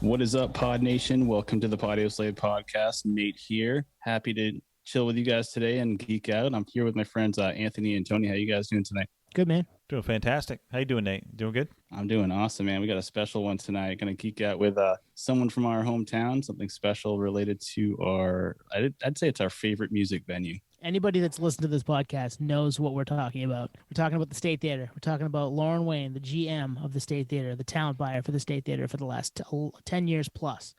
What is up, Pod Nation? Welcome to the Podio Slave podcast. Nate here. Happy to chill with you guys today and geek out. I'm here with my friends Anthony and Tony. How you guys doing tonight? Good, man. Doing fantastic. How you doing, Nate? Doing good? I'm doing awesome, man. We got a special one tonight. Going to geek out with someone from our hometown, something special related to I'd say it's our favorite music venue. Anybody that's listened to this podcast knows what we're talking about. We're talking about the State Theater. We're talking about Lauren Wayne, the GM of the State Theater, the talent buyer for the State Theater for the last 10 years plus.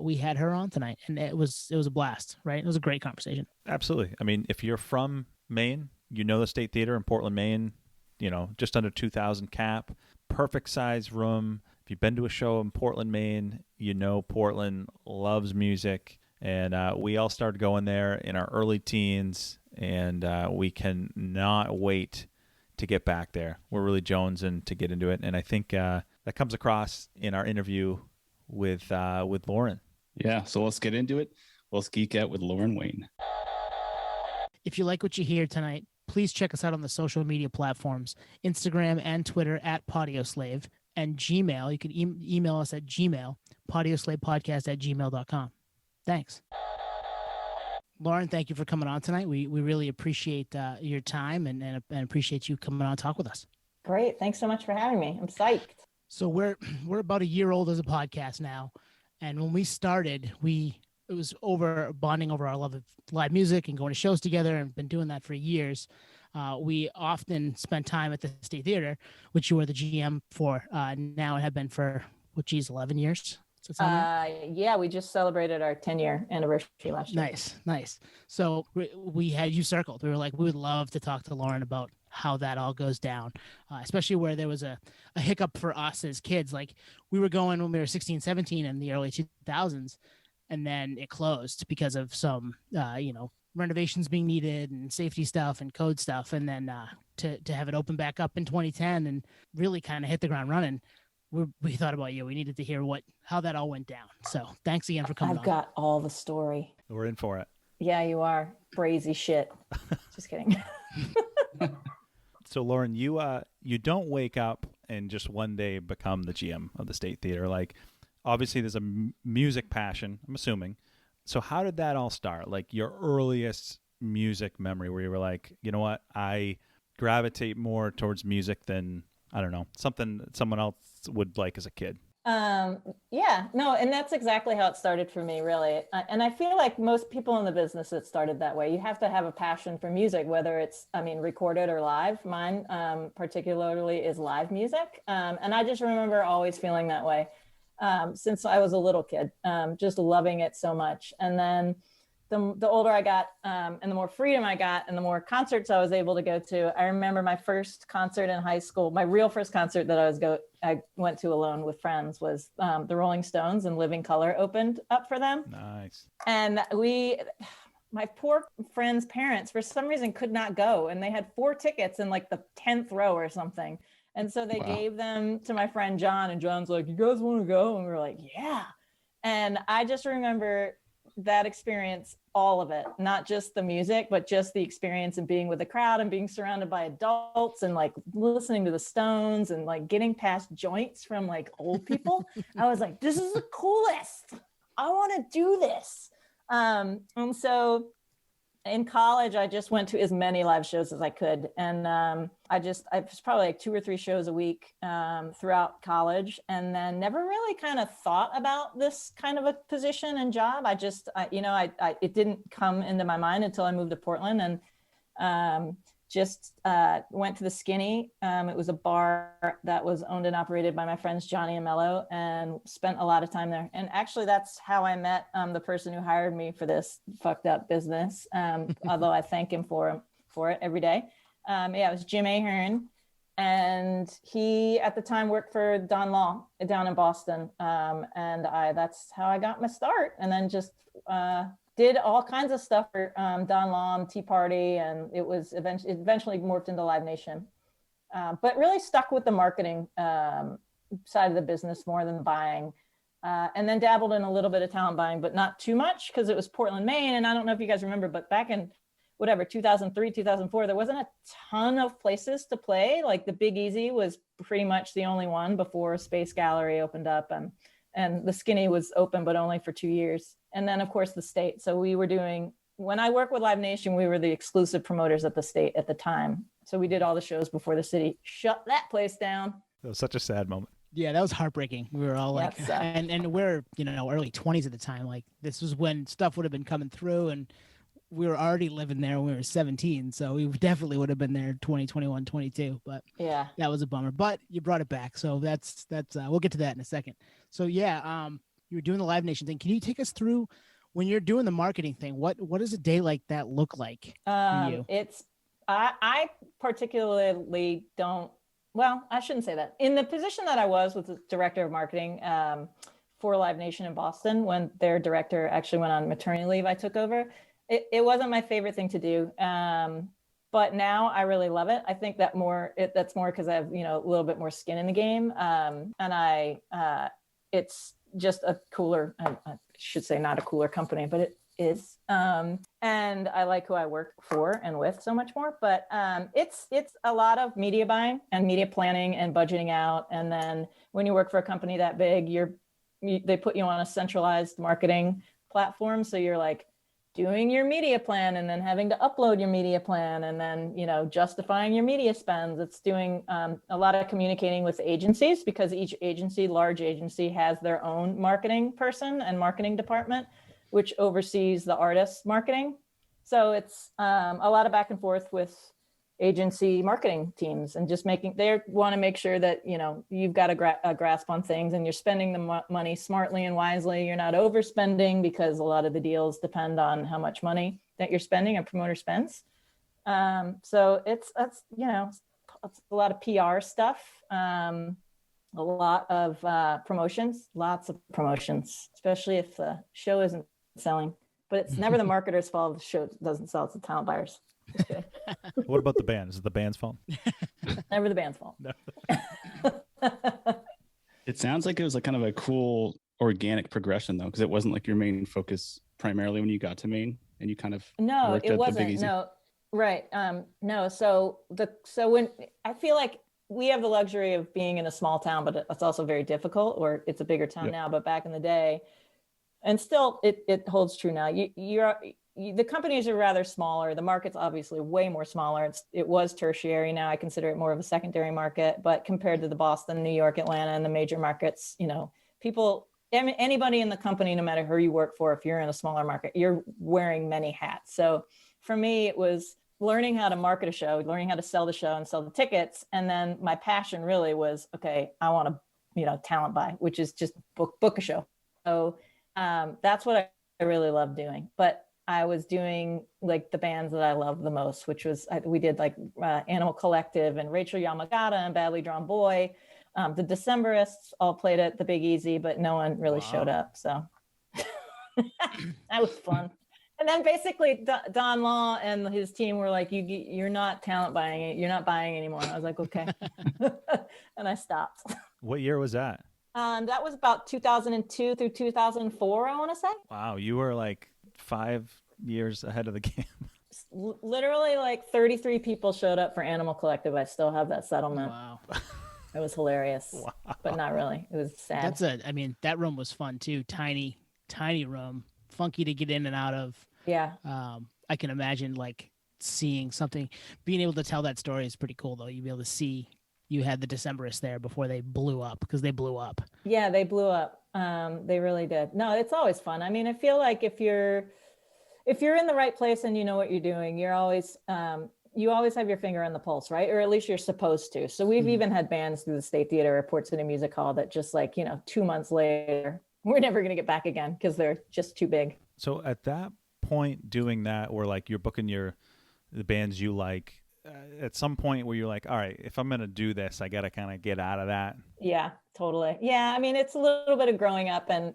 We had her on tonight, and it was a blast, right? It was a great conversation. Absolutely. I mean, if you're from Maine, you know the State Theater in Portland, Maine, just under 2,000 cap, perfect size room. If you've been to a show in Portland, Maine, you know Portland loves music. And we all started going there in our early teens, and we cannot wait to get back there. We're really jonesing to get into it, and I think that comes across in our interview with Lauren. Yeah, so let's get into it. Let's geek out with Lauren Wayne. If you like what you hear tonight, please check us out on the social media platforms, Instagram and Twitter at PodioSlave, and Gmail. You can email us at Gmail, PodioSlavePodcast@gmail.com. Thanks. Lauren, thank you for coming on tonight. We really appreciate your time and appreciate you coming on and talk with us. Great. Thanks so much for having me. I'm psyched. So we're about a year old as a podcast now. And when we started, it was bonding over our love of live music and going to shows together, and been doing that for years. We often spent time at the State Theater, which you were the GM for now and have been for, 11 years? Yeah, we just celebrated our 10-year anniversary last year. Nice. So we had you circled. We were like, we would love to talk to Lauren about how that all goes down, especially where there was a hiccup for us as kids. Like, we were going when we were 16, 17 in the early 2000s, and then it closed because of some, renovations being needed and safety stuff and code stuff. And then to have it open back up in 2010 and really kind of hit the ground running. We thought about you. We needed to hear how that all went down. So thanks again for coming on. I've got all the story. We're in for it. Yeah, you are. Brazy shit. Just kidding. So Lauren, you don't wake up and just one day become the GM of the State Theater. Like, obviously there's a music passion, I'm assuming. So how did that all start? Like, your earliest music memory where you were like, you know what, I gravitate more towards music than, I don't know, something someone else would like as a kid. Yeah, no, and that's exactly how it started for me, really. And I feel like most people in the business, it started that way. You have to have a passion for music, whether it's, recorded or live. Mine, particularly, is live music. And I just remember always feeling that way since I was a little kid, just loving it so much. And then the older I got and the more freedom I got and the more concerts I was able to go to. I remember my first concert in high school, my real first concert that I went to alone with friends was the Rolling Stones, and Living Colour opened up for them. Nice. And my poor friend's parents, for some reason, could not go. And they had 4 tickets in like the 10th row or something. And so they gave them to my friend John, and John's like, "You guys want to go?" And we were like, "Yeah." And I just remember that experience, all of it, not just the music, but just the experience of being with the crowd and being surrounded by adults and like listening to the Stones and like getting past joints from like old people. I was like, this is the coolest. I want to do this. And so in college, I just went to as many live shows as I could. And I was probably like 2 or 3 shows a week throughout college, and then never really kind of thought about this kind of a position and job. It didn't come into my mind until I moved to Portland, and went to the Skinny. It was a bar that was owned and operated by my friends Johnny and Mello, and spent a lot of time there. And actually, that's how I met the person who hired me for this fucked up business. Although I thank him for it every day. It was Jim Ahern, and he at the time worked for Don Law down in Boston. That's how I got my start, and then just did all kinds of stuff for Don Law, Tea Party, and it eventually morphed into Live Nation. But really stuck with the marketing side of the business more than the buying. And then dabbled in a little bit of talent buying, but not too much, because it was Portland, Maine. And I don't know if you guys remember, but back in 2003, 2004, there wasn't a ton of places to play. Like the Big Easy was pretty much the only one before Space Gallery opened up. And and the Skinny was open, but only for 2 years. And then of course the State. So we were doing, when I worked with Live Nation, we were the exclusive promoters at the State at the time. So we did all the shows before the city shut that place down. It was such a sad moment. Yeah, that was heartbreaking. We were all like, and we're, early 20s at the time. Like this was when stuff would have been coming through, and we were already living there when we were 17. So we definitely would have been there 20, 21, 22. But yeah, that was a bummer. But you brought it back. So that's we'll get to that in a second. So yeah, you were doing the Live Nation thing. Can you take us through when you're doing the marketing thing? What does a day like that look like for you? I particularly don't. Well, I shouldn't say that. In the position that I was with the director of marketing for Live Nation in Boston, when their director actually went on maternity leave, I took over. It wasn't my favorite thing to do. But now I really love it. I think that that's more because I have, a little bit more skin in the game. And it's just a cooler, I should say not a cooler company, but it is. And I like who I work for and with so much more, but it's a lot of media buying and media planning and budgeting out. And then when you work for a company that big, they put you on a centralized marketing platform. So you're like doing your media plan and then having to upload your media plan and then, justifying your media spends. It's doing a lot of communicating with agencies because each large agency has their own marketing person and marketing department, which oversees the artist's marketing. So it's a lot of back and forth with agency marketing teams and just they want to make sure that, you've got a grasp on things and you're spending the money smartly and wisely. You're not overspending because a lot of the deals depend on how much money that you're spending a promoter spends. So it's a lot of PR stuff, a lot of promotions, lots of promotions, especially if the show isn't selling, but it's never the marketer's fault if the show doesn't sell. It's the talent buyers. What about the band? Is it the band's fault? Never the band's fault. No. It sounds like it was kind of a cool organic progression though, because it wasn't like your main focus primarily when you got to Maine and you kind of worked at the Big Easy. No, right. No. So when I feel like we have the luxury of being in a small town, but it's also very difficult, or it's a bigger town now, but back in the day, and still it holds true now. The companies are rather smaller. The market's obviously way more smaller. It was tertiary. Now I consider it more of a secondary market, but compared to the Boston, New York, Atlanta, and the major markets, anybody in the company, no matter who you work for, if you're in a smaller market, you're wearing many hats. So for me, it was learning how to market a show, learning how to sell the show and sell the tickets. And then my passion really was, okay, I want to, talent buy, which is just book a show. So that's what I really love doing. But I was doing like the bands that I love the most, which was, we did like Animal Collective and Rachel Yamagata and Badly Drawn Boy. The Decemberists all played at the Big Easy, but no one really showed up. So that was fun. And then basically Don Law and his team were like, you're not talent buying it. You're not buying anymore. I was like, okay. And I stopped. What year was that? That was about 2002 through 2004, I want to say. Wow. You were like 5 years ahead of the game. Literally like 33 people showed up for Animal Collective. I still have that settlement. Wow. It was hilarious, but not really. It was sad. That room was fun too. Tiny room, funky to get in and out of. Yeah. I can imagine like seeing something, being able to tell that story is pretty cool though. You'd be able to see you had the Decemberists there before they blew up, because they blew up. Yeah, they blew up. They really did. No, it's always fun. I mean, I feel like if you're in the right place and you know what you're doing, you're always, you always have your finger on the pulse, right? Or at least you're supposed to. So we've even had bands through the State Theater or Port City Music Hall that just like, 2 months later, we're never going to get back again because they're just too big. So at that point doing that, or like you're booking the bands you like, at some point where you're like, all right, if I'm going to do this, I got to kind of get out of that. Yeah, totally. Yeah. I mean, it's a little bit of growing up and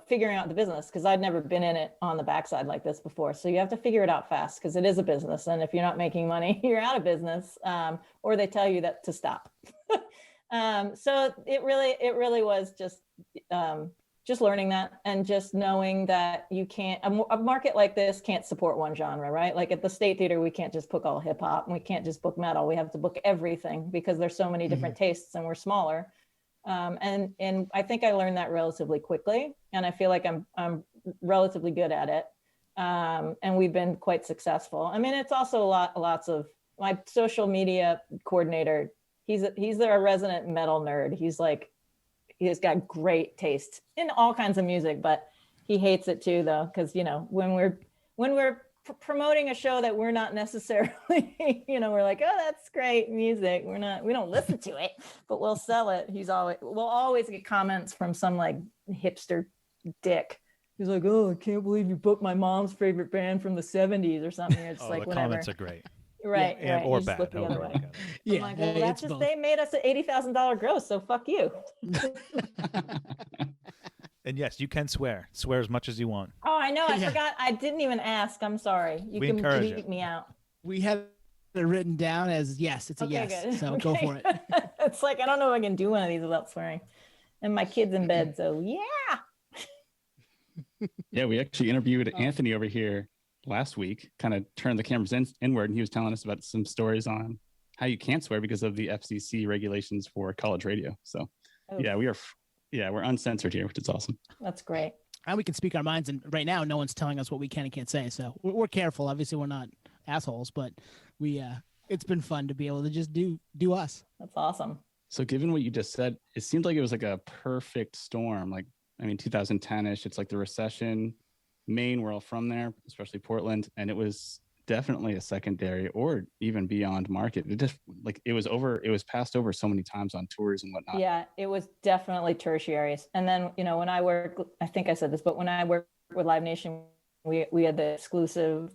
figuring out the business, because I'd never been in it on the backside like this before. So you have to figure it out fast, because it is a business. And if you're not making money, you're out of business, or they tell you that to stop. So it really was just learning that, and just knowing that you can't, a market like this can't support one genre, right? Like at the State Theater, we can't just book all hip hop, and we can't just book metal. We have to book everything because there's so many different tastes and we're smaller. And I think I learned that relatively quickly, and I feel like I'm relatively good at it. And we've been quite successful. I mean, it's also lots of my social media coordinator. He's a resident metal nerd. He's got great taste in all kinds of music, but he hates it too, though, because when we're promoting a show that we're not necessarily, we're like, oh, that's great music. We don't listen to it, but we'll sell it. We'll always get comments from some like hipster dick. He's like, oh, I can't believe you booked my mom's favorite band from the 70s or something. It's like, the whatever. Comments are great. Right. Yeah, right. Or you bad. Look the other way. Yeah. I'm like, well, that's just, they made us an $80,000 gross. So fuck you. And yes, you can swear. Swear as much as you want. Oh, I know. I forgot. I didn't even ask. I'm sorry. You can beat me out. We had it written down as yes. It's a yes. Good. So go for it. It's like, I don't know if I can do one of these without swearing. And my kid's in bed. So yeah. Yeah, we actually interviewed Anthony over here last week, kind of turned the cameras inward, and he was telling us about some stories on how you can't swear because of the FCC regulations for college radio. So we're uncensored here, which is awesome. That's great. And we can speak our minds, and right now no one's telling us what we can and can't say. So we're careful. Obviously we're not assholes, but it's been fun to be able to just do us. That's awesome. So given what you just said, it seemed like it was like a perfect storm. 2010-ish, it's like the recession. Maine, we're all from there, especially Portland, and it was definitely a secondary or even beyond market. It just it was passed over so many times on tours and whatnot. Yeah, it was definitely tertiary. And then, when I work, I think I said this, but when I worked with Live Nation, we had the exclusive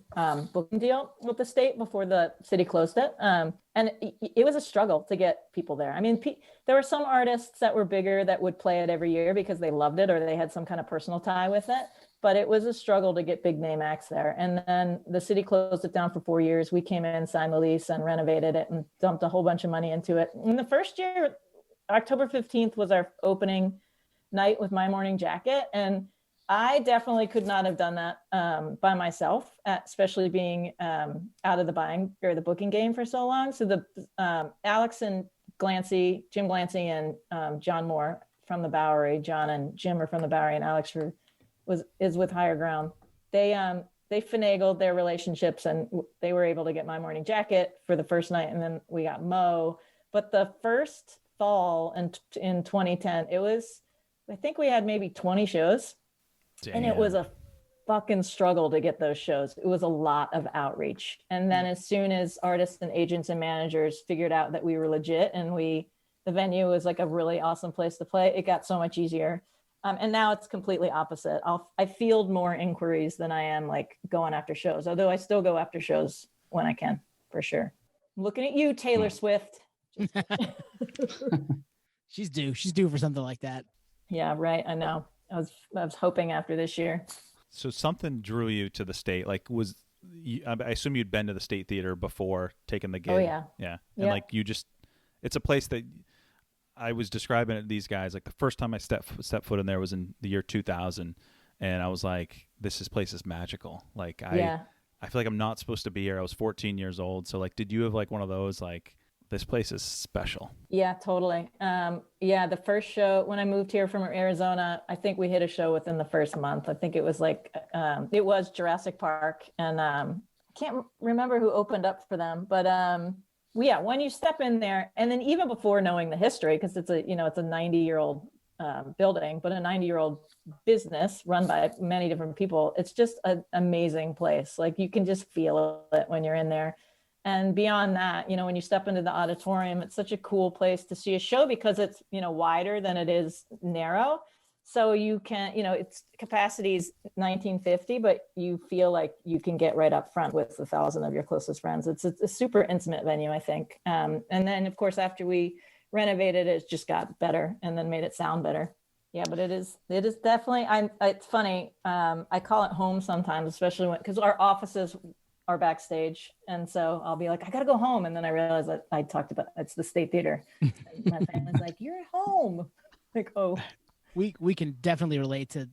booking deal with the state before the city closed it. And it was a struggle to get people there. I mean, there were some artists that were bigger that would play it every year because they loved it or they had some kind of personal tie with it. But it was a struggle to get big name acts there. And then the city closed it down for 4 years. We came in, signed the lease, and renovated it and dumped a whole bunch of money into it. In the first year, October 15th was our opening night with My Morning Jacket. And I definitely could not have done that by myself, especially being out of the buying or the booking game for so long. So the Alex and Jim Glancy and John Moore from the Bowery, John and Jim are from the Bowery, and Alex is with Higher Ground. They finagled their relationships, and they were able to get My Morning Jacket for the first night, and then we got Mo. But the first fall in 2010, I think we had maybe 20 shows. Damn. And it was a fucking struggle to get those shows. It was a lot of outreach. And then as soon as artists and agents and managers figured out that we were legit and the venue was like a really awesome place to play, it got so much easier. And now it's completely opposite. I field more inquiries than I am like going after shows, although I still go after shows when I can, for sure. I'm looking at you, Taylor Swift. She's due for something like that. Yeah, right. I know. I was hoping after this year. So something drew you to the state. I assume you'd been to the State Theater before taking the gig. Oh yeah. Yeah. And it's a place that I was describing it to these guys. Like the first time I stepped foot in there was in the year 2000. And I was like, this place is magical. I feel like I'm not supposed to be here. I was 14 years old. So did you have one of those, this place is special? Yeah, totally. The first show when I moved here from Arizona, I think we hit a show within the first month. I think it was it was Jurassic Park, and I can't remember who opened up for them, but when you step in there, and then even before knowing the history, because it's a 90-year-old building, but a 90-year-old business run by many different people, it's just an amazing place. You can just feel it when you're in there. And beyond that, when you step into the auditorium, it's such a cool place to see a show because it's, wider than it is narrow. So you can, its capacity is 1950, but you feel like you can get right up front with 1,000 of your closest friends. It's a super intimate venue, I think. And then, of course, after we renovated it just got better and then made it sound better. Yeah, but it is definitely, it's funny. I call it home sometimes, especially because our offices are backstage, and so I'll be like, I gotta go home, and then I realize that I talked about it's the State Theater. And my family's like, you're at home. Oh, we can definitely relate to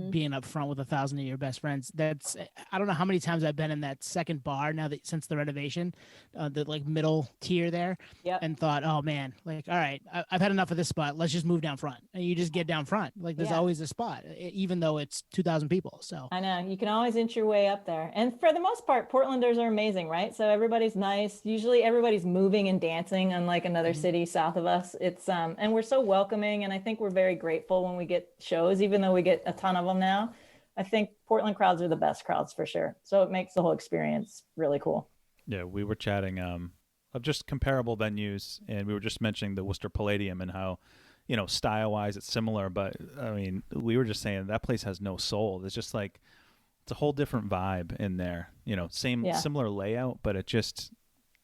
being up front with 1,000 of your best friends. That's, I don't know how many times I've been in that second bar now that since the renovation, the like middle tier there, and thought, oh man, like, all right, I've had enough of this spot. Let's just move down front. And you just get down front. Like there's always a spot, even though it's 2,000 people. So I know you can always inch your way up there. And for the most part, Portlanders are amazing, right? So everybody's nice. Usually everybody's moving and dancing, unlike another city south of us. It's, and we're so welcoming. And I think we're very grateful when we get shows, even though we get a ton of them now. I think Portland crowds are the best crowds for sure. So it makes the whole experience really cool. Yeah, we were chatting of just comparable venues, and we were just mentioning the Worcester Palladium and how, you know, style-wise it's similar, but I mean, we were just saying that place has no soul. It's just like, it's a whole different vibe in there. You know, similar layout, but it just,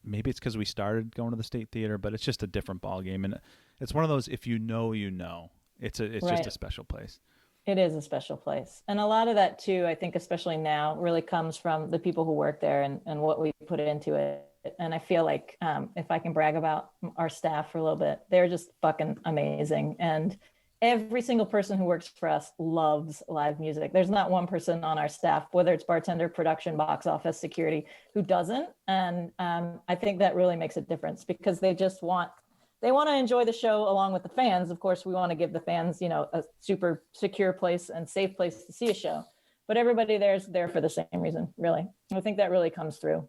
maybe it's because we started going to the State Theater, but it's just a different ball game. And it's one of those, if you know, you know. It's just a special place. It is a special place. And a lot of that too, I think, especially now, really comes from the people who work there and what we put into it. And I feel like if I can brag about our staff for a little bit, they're just fucking amazing. And every single person who works for us loves live music. There's not one person on our staff, whether it's bartender, production, box office, security, who doesn't. And I think that really makes a difference because they want to enjoy the show along with the fans. Of course, we want to give the fans, you know, a super secure place and safe place to see a show. But everybody there's there for the same reason, really. I think that really comes through.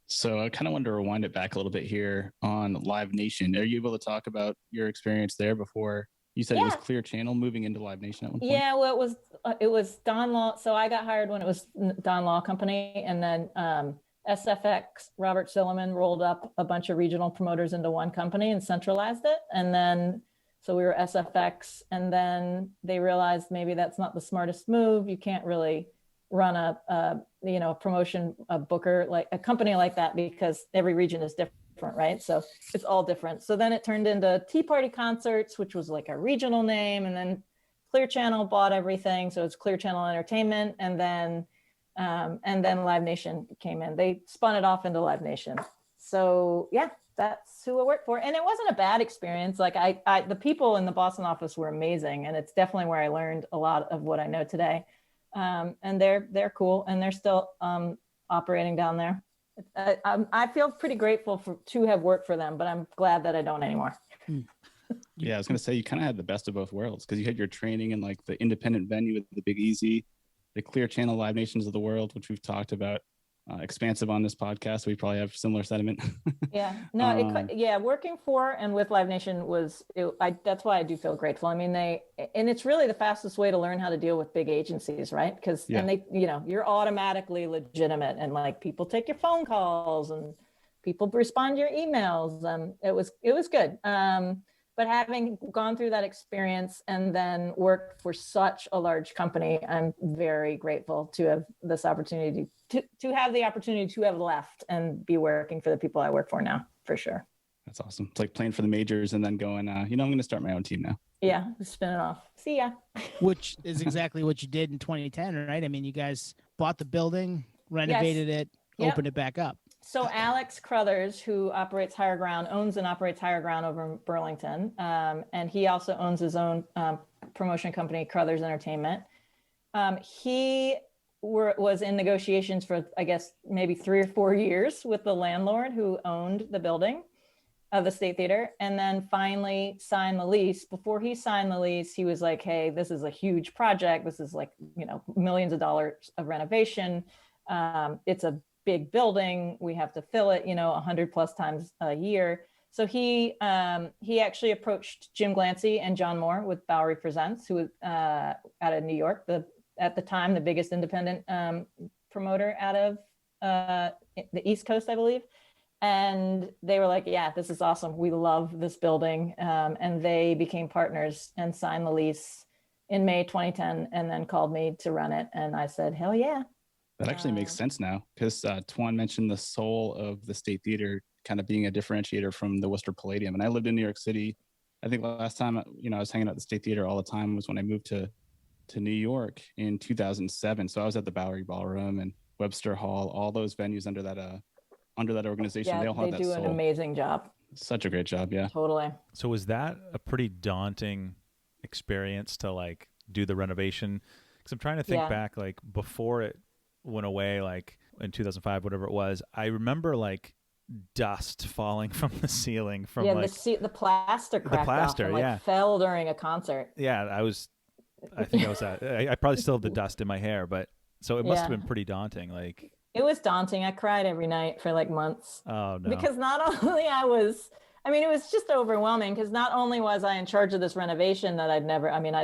So I kind of wanted to rewind it back a little bit here on Live Nation. Are you able to talk about your experience there before? You said it was Clear Channel moving into Live Nation at one point? Yeah, well, it was Don Law. So I got hired when it was Don Law Company, and then SFX, Robert Silliman, rolled up a bunch of regional promoters into one company and centralized it. And then, so we were SFX, and then they realized maybe that's not the smartest move. You can't really run a promotion, a booker, like a company like that, because every region is different, right? So it's all different. So then it turned into Tea Party Concerts, which was like a regional name. And then Clear Channel bought everything. So it's Clear Channel Entertainment. And then Live Nation came in. They spun it off into Live Nation. So yeah, that's who I work for. And it wasn't a bad experience. Like the people in the Boston office were amazing. And it's definitely where I learned a lot of what I know today. And they're cool, and they're still operating down there. I feel pretty grateful to have worked for them, but I'm glad that I don't anymore. Yeah, I was going to say you kind of had the best of both worlds because you had your training in like the independent venue with the Big Easy, the Clear Channel Live Nations of the world, which we've talked about expansive on this podcast. We probably have similar sentiment. Yeah, no, working for and with Live Nation that's why I do feel grateful. I mean, and it's really the fastest way to learn how to deal with big agencies, right? Because and they, you know, you're automatically legitimate, and like people take your phone calls and people respond to your emails. It was good. But having gone through that experience and then worked for such a large company, I'm very grateful to have this opportunity to have the opportunity to have left and be working for the people I work for now, for sure. That's awesome. It's like playing for the majors and then going, I'm going to start my own team now. Yeah, spin it off. See ya. Which is exactly what you did in 2010, right? I mean, you guys bought the building, renovated it, opened it back up. So Alex Crothers, who operates Higher Ground, owns and operates Higher Ground over in Burlington. And he also owns his own promotion company, Crothers Entertainment. He was in negotiations for, I guess, maybe 3 or 4 years with the landlord who owned the building of the State Theater, and then finally signed the lease. Before he signed the lease, he was like, hey, this is a huge project. This is like, you know, millions of dollars of renovation. It's a big building. We have to fill it, 100+ times a year. So he actually approached Jim Glancy and John Moore with Bowery Presents, who was out of New York, at the time, the biggest independent promoter out of the East Coast, I believe. And they were like, yeah, this is awesome. We love this building. And they became partners and signed the lease in May 2010, and then called me to run it. And I said, hell yeah. That actually makes sense now, because Tuan mentioned the soul of the State Theater kind of being a differentiator from the Worcester Palladium. And I lived in New York City. I think last time, I was hanging out at the State Theater all the time was when I moved to New York in 2007. So I was at the Bowery Ballroom and Webster Hall, all those venues under that organization. Yeah, they all have that do soul. An amazing job. Such a great job. Yeah. Totally. So was that a pretty daunting experience to like do the renovation? Because I'm trying to think back, like before it went away, like in 2005, whatever it was. I remember like dust falling from the ceiling from like the plaster cracked off and like fell during a concert. Yeah, I think I was at. I probably still have the dust in my hair, but so it must have been pretty daunting. Like it was daunting. I cried every night for like months. Oh no! Because not only it was just overwhelming. Because not only was I in charge of this renovation that I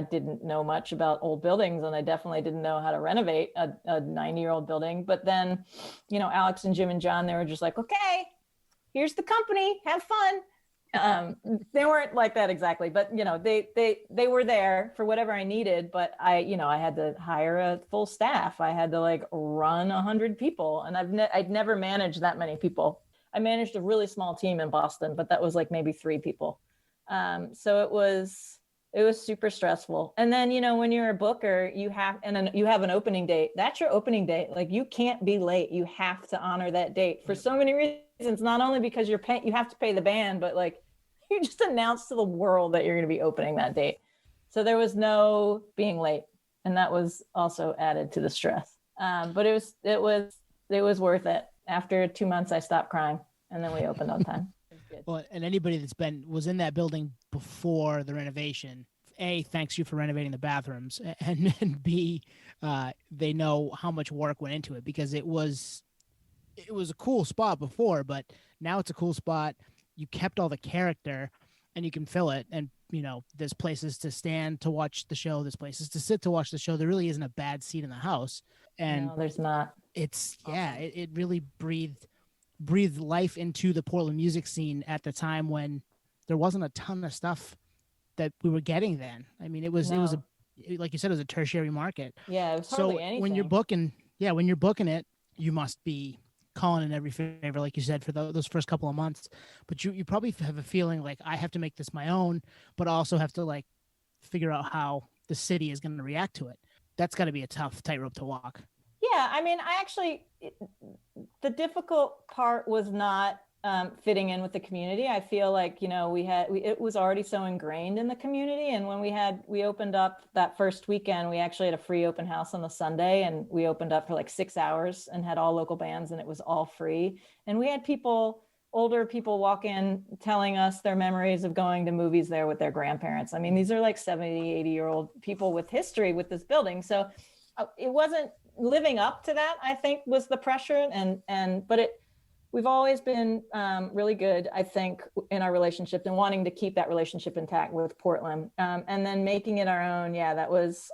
didn't know much about old buildings, and I definitely didn't know how to renovate a 90-year-old building. But then, Alex and Jim and John, they were just like, okay, here's the company, have fun. They weren't like that exactly, but they were there for whatever I needed. But I had to hire a full staff. I had to like run 100 people, and I'd never managed that many people. I managed a really small team in Boston, but that was like maybe 3 people. So it was super stressful. And then, when you're a booker, you have an opening date. That's your opening date. Like you can't be late. You have to honor that date for so many reasons, not only because you have to pay the band, but like you just announced to the world that you're going to be opening that date. So there was no being late. And that was also added to the stress. But it was worth it. After 2 months, I stopped crying, and then we opened on time. Well, and anybody was in that building before the renovation, A, thanks you for renovating the bathrooms, and B, they know how much work went into it, because it was a cool spot before, but now it's a cool spot. You kept all the character, and you can fill it. And there's places to stand to watch the show. There's places to sit to watch the show. There really isn't a bad seat in the house. And no, there's not. It's it really breathed life into the Portland music scene at the time when there wasn't a ton of stuff that we were getting then. I mean, it was like you said, it was a tertiary market. Yeah, it was hardly anything. When you're booking it, you must be calling in every favor, like you said, for those first couple of months. But you probably have a feeling like, I have to make this my own, but also have to like figure out how the city is going to react to it. That's got to be a tough tightrope to walk. Yeah, I mean, the difficult part was not fitting in with the community. I feel like, it was already so ingrained in the community. And when we opened up that first weekend, we actually had a free open house on the Sunday, and we opened up for like 6 hours and had all local bands, and it was all free. And we had older people walk in telling us their memories of going to movies there with their grandparents. I mean, these are like 70, 80-year-old people with history with this building. So it wasn't living up to that, I think, was the pressure. But we've always been really good, I think, in our relationship and wanting to keep that relationship intact with Portland. And then making it our own. Yeah,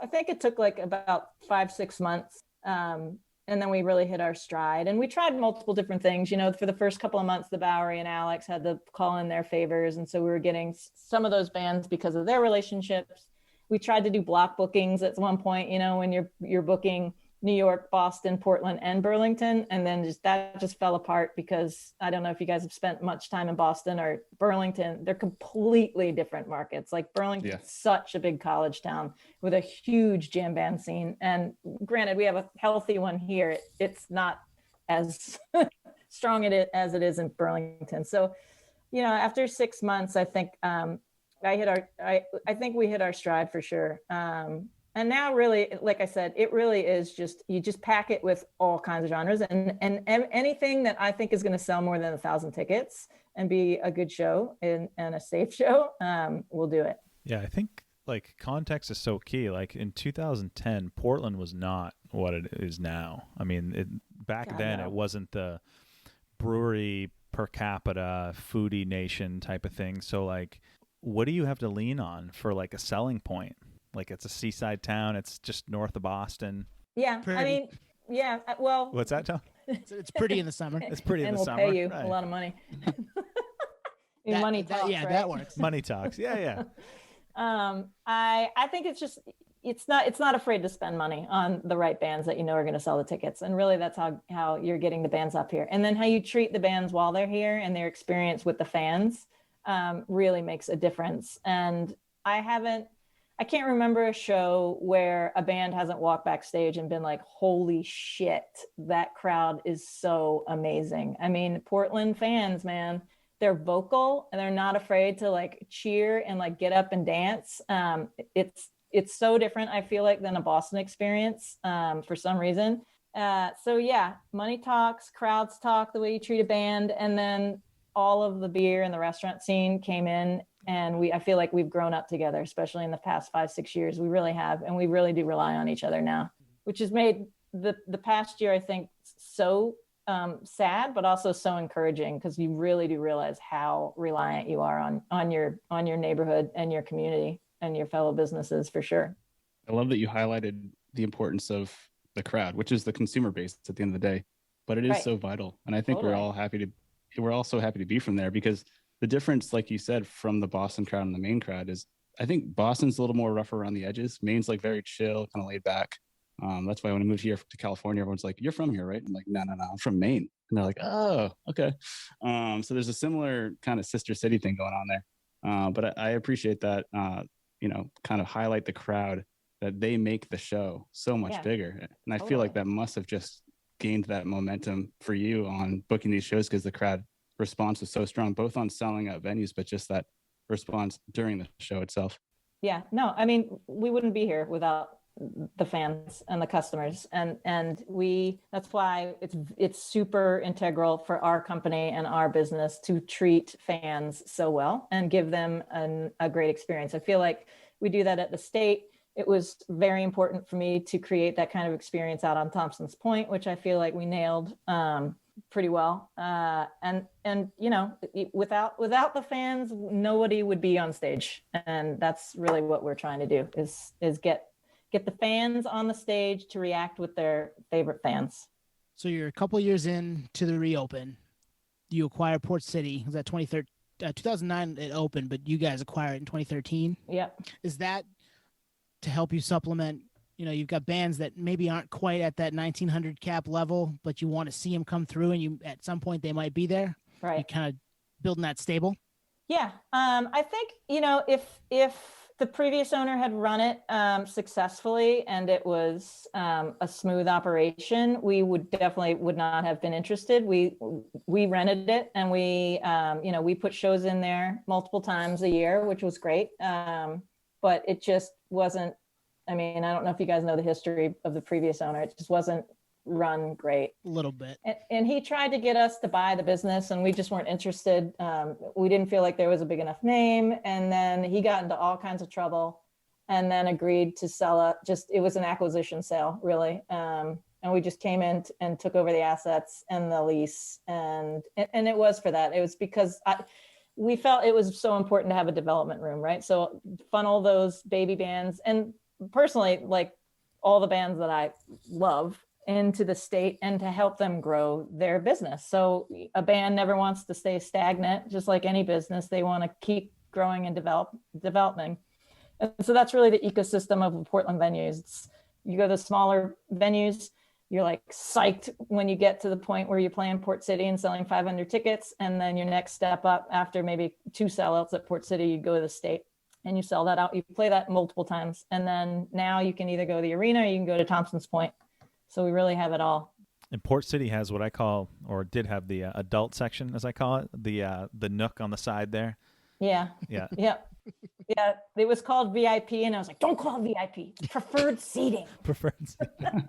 I think it took like about 5-6 months. And then we really hit our stride, and we tried multiple different things. For the first couple of months, the Bowery and Alex had to call in their favors. And so we were getting some of those bands because of their relationships. We tried to do block bookings at one point, when you're booking New York, Boston, Portland, and Burlington. And then that just fell apart, because I don't know if you guys have spent much time in Boston or Burlington. They're completely different markets. Like Burlington's such a big college town with a huge jam band scene. And granted, we have a healthy one here. It's not as strong as it is in Burlington. So, after 6 months, I think I think we hit our stride for sure. And now really, like I said, it really is you just pack it with all kinds of genres, and anything that I think is going to sell more than 1,000 tickets and be a good show and a safe show, we'll do it. Yeah, I think like context is so key. Like in 2010, Portland was not what it is now. I mean, back then it wasn't the brewery per capita foodie nation type of thing. So like, what do you have to lean on for like a selling point? Like it's a seaside town. It's just north of Boston. Yeah. Pretty. I mean, yeah. Well, what's that, Tom? It's pretty in the summer. It's pretty in the summer. And we'll pay you right. a lot of money. Money talks, right? That works. Money talks. Yeah. I think it's not afraid to spend money on the right bands that are going to sell the tickets. And really that's how you're getting the bands up here. And then how you treat the bands while they're here and their experience with the fans really makes a difference. And I can't remember a show where a band hasn't walked backstage and been like, holy shit, that crowd is so amazing. I mean, Portland fans, man, they're vocal and they're not afraid to like cheer and like get up and dance. it's so different, I feel like, than a Boston experience for some reason. So yeah, money talks, crowds talk, the way you treat a band, and then all of the beer and the restaurant scene came in, and I feel like we've grown up together, especially in the past 5-6 years. We really have, and we really do rely on each other now, which has made the past year, I think, so sad, but also so encouraging, because you really do realize how reliant you are on your neighborhood and your community and your fellow businesses, for sure. I love that you highlighted the importance of the crowd, which is the consumer base at the end of the day, but it is so vital. And I think we're all so happy to be from there, because the difference, like you said, from the Boston crowd and the Maine crowd is, I think Boston's a little more rough around the edges. Maine's like very chill, kind of laid back. That's why when I moved here to California, everyone's like, "You're from here, right?" I'm like, "No, I'm from Maine." And they're like, "Oh, okay." So there's a similar kind of sister city thing going on there. But I appreciate that, kind of highlight the crowd, that they make the show so much bigger. And I feel like that must have just gained that momentum for you on booking these shows, because the crowd response was so strong, both on selling out venues, but just that response during the show itself. Yeah, no, I mean, we wouldn't be here without the fans and the customers, and that's why it's super integral for our company and our business to treat fans so well and give them a great experience. I feel like we do that at the state. It was very important for me to create that kind of experience out on Thompson's Point, which I feel like we nailed pretty well. And without the fans, nobody would be on stage. And that's really what we're trying to do, is get the fans on the stage to react with their favorite fans. So you're a couple years in to the reopen. You acquire Port City. Was that 2009 it opened, but you guys acquired it in 2013? Yep. Is that to help you supplement? You've got bands that maybe aren't quite at that 1900 cap level, but you want to see them come through, and at some point they might be there. Right. You kind of building that stable. Yeah. I think, if the previous owner had run it successfully and it was a smooth operation, we would not have been interested. We rented it, and we put shows in there multiple times a year, which was great. But it just wasn't, I mean, I don't know if you guys know the history of the previous owner. It just wasn't run great. A little bit. And he tried to get us to buy the business, and we just weren't interested. We didn't feel like there was a big enough name. And then he got into all kinds of trouble, and then agreed to sell it. It was an acquisition sale, really. And we just came in and took over the assets and the lease. And it was for that. It was because we felt it was so important to have a development room, right? So funnel those baby bands, and personally, like all the bands that I love, into the state, and to help them grow their business. So a band never wants to stay stagnant, just like any business. They want to keep growing and developing. And so that's really the ecosystem of Portland venues. You go to the smaller venues, you're like psyched when you get to the point where you're playing Port City and selling 500 tickets. And then your next step up, after maybe 2 sellouts at Port City, you go to the state and you sell that out. You play that multiple times. And then now you can either go to the arena or you can go to Thompson's Point. So we really have it all. And Port City has what I call, or did have, the adult section, as I call it, the nook on the side there. Yeah. Yeah. Yeah. Yeah. It was called VIP, and I was like, don't call it VIP. Preferred seating. Preferred seating.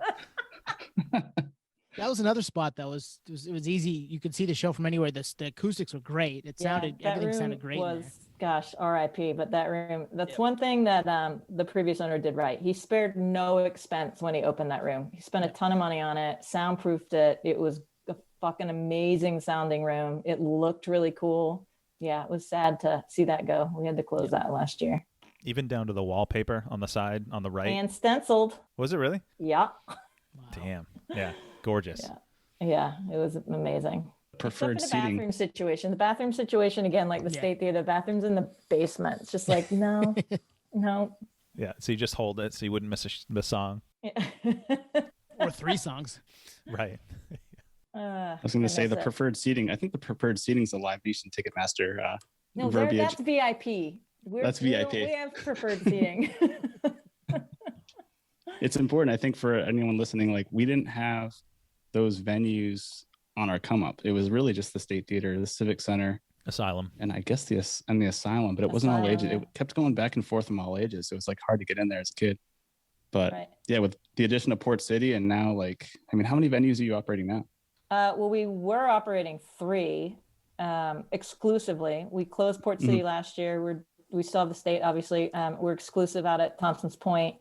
That was another spot that was easy. You could see the show from anywhere. The acoustics were great. Everything sounded great. Gosh, RIP. But that room, that's one thing that the previous owner did right. He spared no expense when he opened that room. He spent a ton of money on it, soundproofed it. It was a fucking amazing sounding room. It looked really cool. Yeah, it was sad to see that go. We had to close that last year. Even down to the wallpaper on the side, on the right. And stenciled. Was it really? Yeah. Wow. Damn. Yeah. Gorgeous. Yeah, it was amazing. Preferred Except for the seating. The bathroom situation, again, like the state theater, the bathroom's in the basement. It's just like, no. Yeah, so you just hold it so you wouldn't miss a song. Yeah. Or 3 songs. Right. I was going to say the preferred seating. I think the preferred seating is a Live Nation Ticketmaster no, verbiage. that's VIP. That's VIP. We have preferred seating. It's important, I think, for anyone listening. Like, we didn't have those venues on our come up. It was really just the State Theater, the Civic Center, Asylum. and I guess the Asylum, but it wasn't all ages. Yeah. It kept going back and forth from all ages. So it was like hard to get in there as a kid. But Right. yeah, with the addition of Port City and now how many venues are you operating now? Well, we were operating 3 exclusively. We closed Port City last year. We still have the state, obviously. We're exclusive out at Thompson's Point.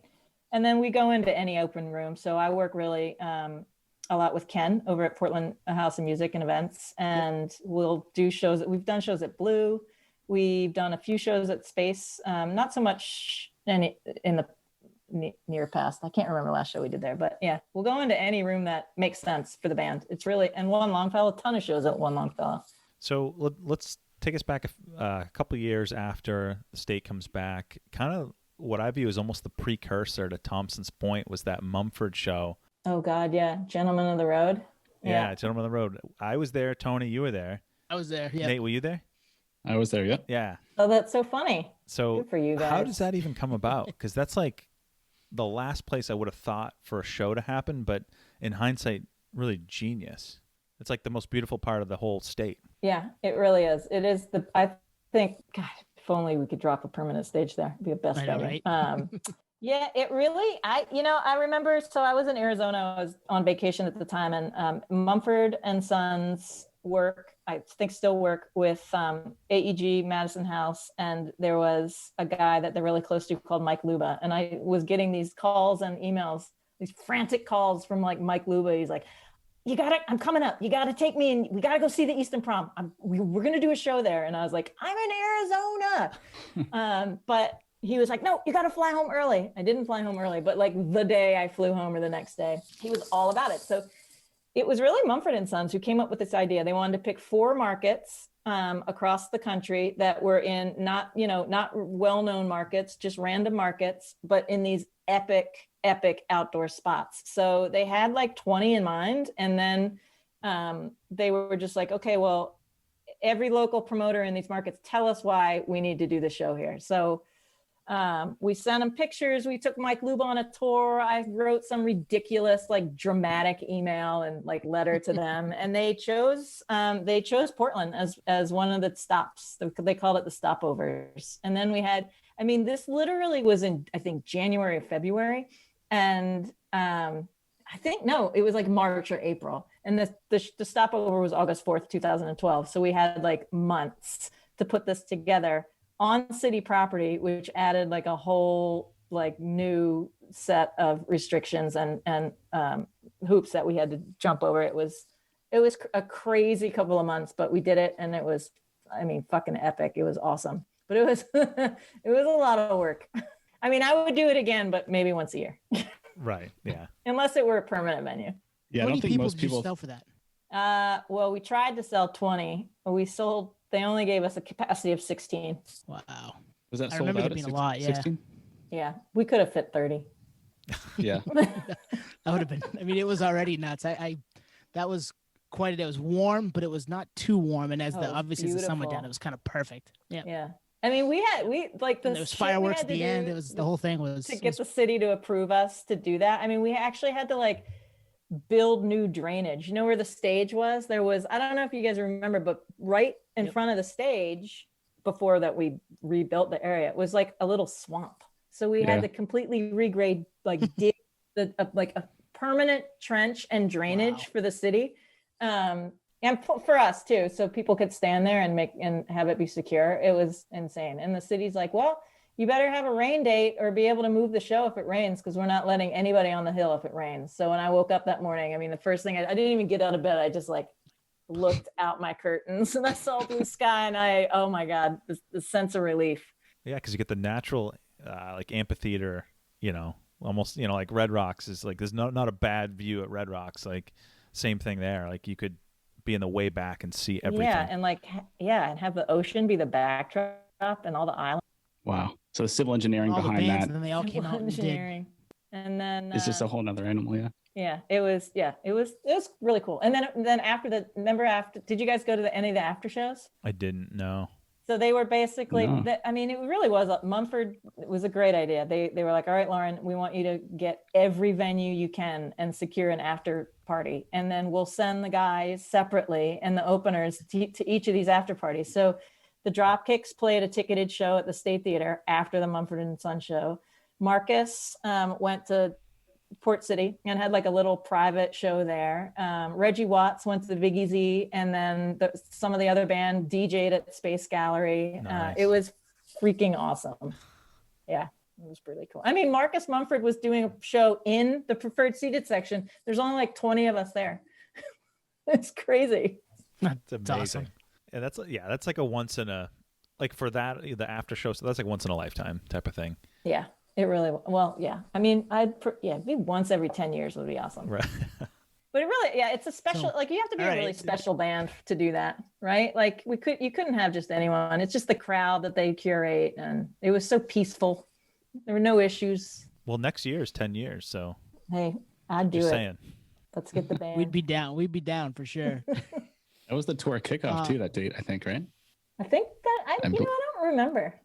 And then we go into any open room. So I work really a lot with Ken over at Portland House of Music and Events. And we'll do shows. We've done shows at Blue. We've done a few shows at Space. Not so much in the near past. I can't remember the last show we did there, but yeah, we'll go into any room that makes sense for the band. It's really, and One Longfellow, a ton of shows at One Longfellow. So let's take us back a couple of years after the state comes back. Kind of what I view as almost the precursor to Thompson's Point was that Mumford show. Oh God, yeah, Gentlemen of the Road. Yeah, Gentlemen of the Road. I was there. Tony, you were there. I was there. Yeah. Nate, were you there? I was there. Yep. Yeah. Oh, that's so funny. So Good for you guys. how does that even come about? Because that's like the last place I would have thought for a show to happen, but in hindsight, really genius. It's like the most beautiful part of the whole state. Yeah, it really is. It is I think, God, if only we could drop a permanent stage there. It'd be a best I know, venue. right? Yeah, it really, I remember, so I was in Arizona, I was on vacation at the time, and Mumford and Sons work, I think still work with AEG, Madison House, and there was a guy that they're really close to called Mike Luba, and I was getting these calls and emails, these frantic calls from like Mike Luba. He's like, I'm coming up. You got to take me and we got to go see the Easton Prom. We're going to do a show there. And I was like, I'm in Arizona. But he was like, no, you got to fly home early. I didn't fly home early, but like the day I flew home or the next day, he was all about it. So it was really Mumford and Sons who came up with this idea. They wanted to pick 4 markets across the country that were in not well-known markets, just random markets, but in these epic outdoor spots. So they had like 20 in mind. And then they were just like, okay, well, every local promoter in these markets, tell us why we need to do the show here. So we sent them pictures. We took Mike Luba on a tour. I wrote some ridiculous, like dramatic email and like letter to them. And they chose Portland as one of the stops. They called it the stopovers. And then we had, this literally was in, I think, January or February. And it was like March or April. And the stopover was August 4th, 2012. So we had like months to put this together on city property, which added like a whole like new set of restrictions and hoops that we had to jump over. It was a crazy couple of months, but we did it. And it was, fucking epic. It was awesome, but it was, it was a lot of work. I would do it again, but maybe once a year. Right. Yeah. Unless it were a permanent venue. Yeah, How I many don't think people most did you people. sell for that? Well, we tried to sell 20, but they only gave us a capacity of 16. Wow. Was that I sold remember out there at being a lot, yeah. 16? Yeah, we could have fit 30. Yeah. That would have been, it was already nuts. That was quite a day. It was warm, but it was not too warm. And obviously as the sun went down, it was kind of perfect. Yeah. Yeah. We like there was fireworks at the end. It was the whole thing was to get the city to approve us to do that. We actually had to like build new drainage. You know where the stage was? There was, I don't know if you guys remember, but right in front of the stage before that we rebuilt the area, it was like a little swamp. So we had to completely regrade, like dig like a permanent trench and drainage for the city. And for us too, so people could stand there and have it be secure. It was insane. And the city's like, well, you better have a rain date or be able to move the show if it rains, because we're not letting anybody on the hill if it rains. So when I woke up that morning, the first thing I didn't even get out of bed. I just like looked out my curtains and I saw blue sky and oh my God, the sense of relief. Yeah, because you get the natural like amphitheater, almost, like Red Rocks is like, there's not a bad view at Red Rocks. Like same thing there. Like you could be in the way back and see everything. Yeah, and have the ocean be the backdrop and all the islands. Wow. So the civil engineering all behind the bands, that and then they all came out and did. And then it's just a whole nother animal. Yeah. Yeah, it was really cool. And then after did you guys go to any of the after shows? I didn't know. So they were basically, No. I mean, it really was, Mumford, it was a great idea. They were like, all right, Lauren, we want you to get every venue you can and secure an after party. And then we'll send the guys separately and the openers to each of these after parties. So the Dropkicks played a ticketed show at the State Theater after the Mumford and Son show. Marcus went to Port City and had like a little private show there. Reggie Watts went to the Big Easy, and then some of the other band DJ'd at Space Gallery. Nice. It was freaking awesome. Yeah, it was really cool. I mean, Marcus Mumford was doing a show in the preferred seated section. There's only like 20 of us there. It's crazy. That's amazing. Awesome. And that's like a once in a, like for that, the after show. So that's like once in a lifetime type of thing. Yeah. It really, well, yeah. I mean, maybe once every 10 years would be awesome. Right. But it really, yeah, it's a special, like you have to be a really special band to do that, right? Like you couldn't have just anyone. It's just the crowd that they curate, and it was so peaceful. There were no issues. Well, next year is 10 years, so. Hey, I'd do just it. saying. Let's get the band. We'd be down for sure. That was the tour kickoff too, that date, I think, right? I think that, I don't remember.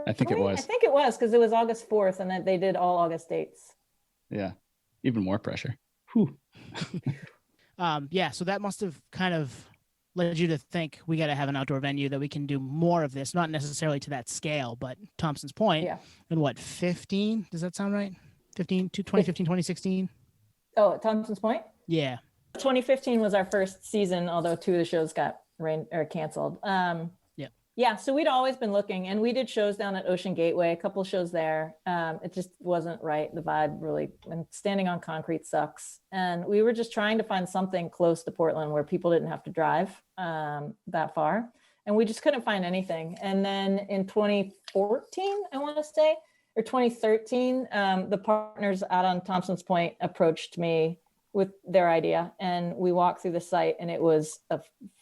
I think it was. I think it was, because it was August 4th, and then they did all August dates. Yeah. Even more pressure. Whew. Yeah, so that must have kind of led you to think we got to have an outdoor venue that we can do more of this, not necessarily to that scale, but Thompson's Point. Yeah. In what, 15? Does that sound right? 2015, 2016? Oh, at Thompson's Point? Yeah. 2015 was our first season, although 2 of the shows got canceled. Yeah, so we'd always been looking, and we did shows down at Ocean Gateway, a couple shows there. It just wasn't right. The vibe really, and standing on concrete sucks. And we were just trying to find something close to Portland where people didn't have to drive that far. And we just couldn't find anything. And then in 2014, I want to say, or 2013, the partners out on Thompson's Point approached me with their idea, and we walked through the site, and it was a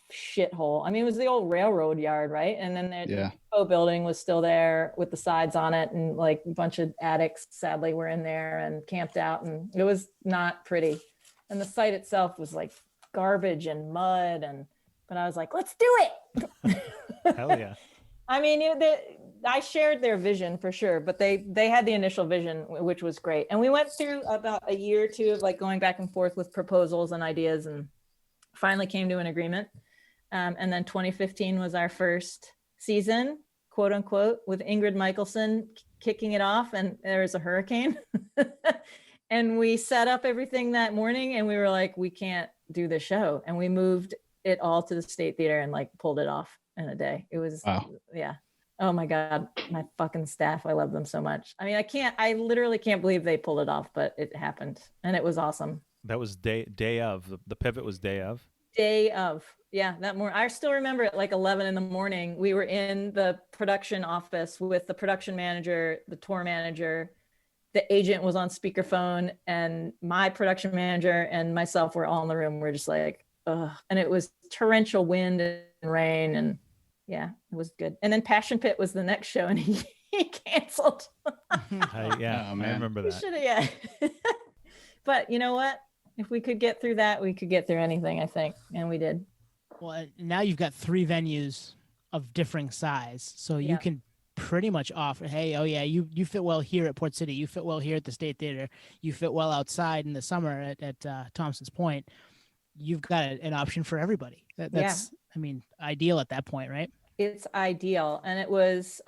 shithole. I mean, it was the old railroad yard, right? And then the depot building was still there with the sides on it, and like a bunch of addicts sadly were in there and camped out, and it was not pretty. And the site itself was like garbage and mud, but I was like, let's do it. Hell yeah. I mean, I shared their vision for sure, but they had the initial vision, which was great. And we went through about a year or two of like going back and forth with proposals and ideas, and finally came to an agreement. And then 2015 was our first season, quote unquote, with Ingrid Michaelson kicking it off, and there was a hurricane. And we set up everything that morning, and we were like, we can't do the show. And we moved it all to the State Theater and like pulled it off in a day. It was, yeah. Oh my God, my fucking staff. I love them so much. I mean, I literally can't believe they pulled it off, but it happened, and it was awesome. That was day of. The pivot was day of. Day of. Yeah, that morning. I still remember at like 11 in the morning, we were in the production office with the production manager, the tour manager, the agent was on speakerphone, and my production manager and myself were all in the room. We're just like, ugh. And it was torrential wind and rain, and yeah, it was good. And then Passion Pit was the next show, and he canceled. I remember that. Yeah. But you know what? If we could get through that, we could get through anything, I think. And we did. Well, now you've got 3 venues of differing size. So you can pretty much offer, hey, oh yeah, you fit well here at Port City. You fit well here at the State Theater. You fit well outside in the summer at Thompson's Point. You've got an option for everybody. That's, I mean, ideal at that point, right? It's ideal. And it was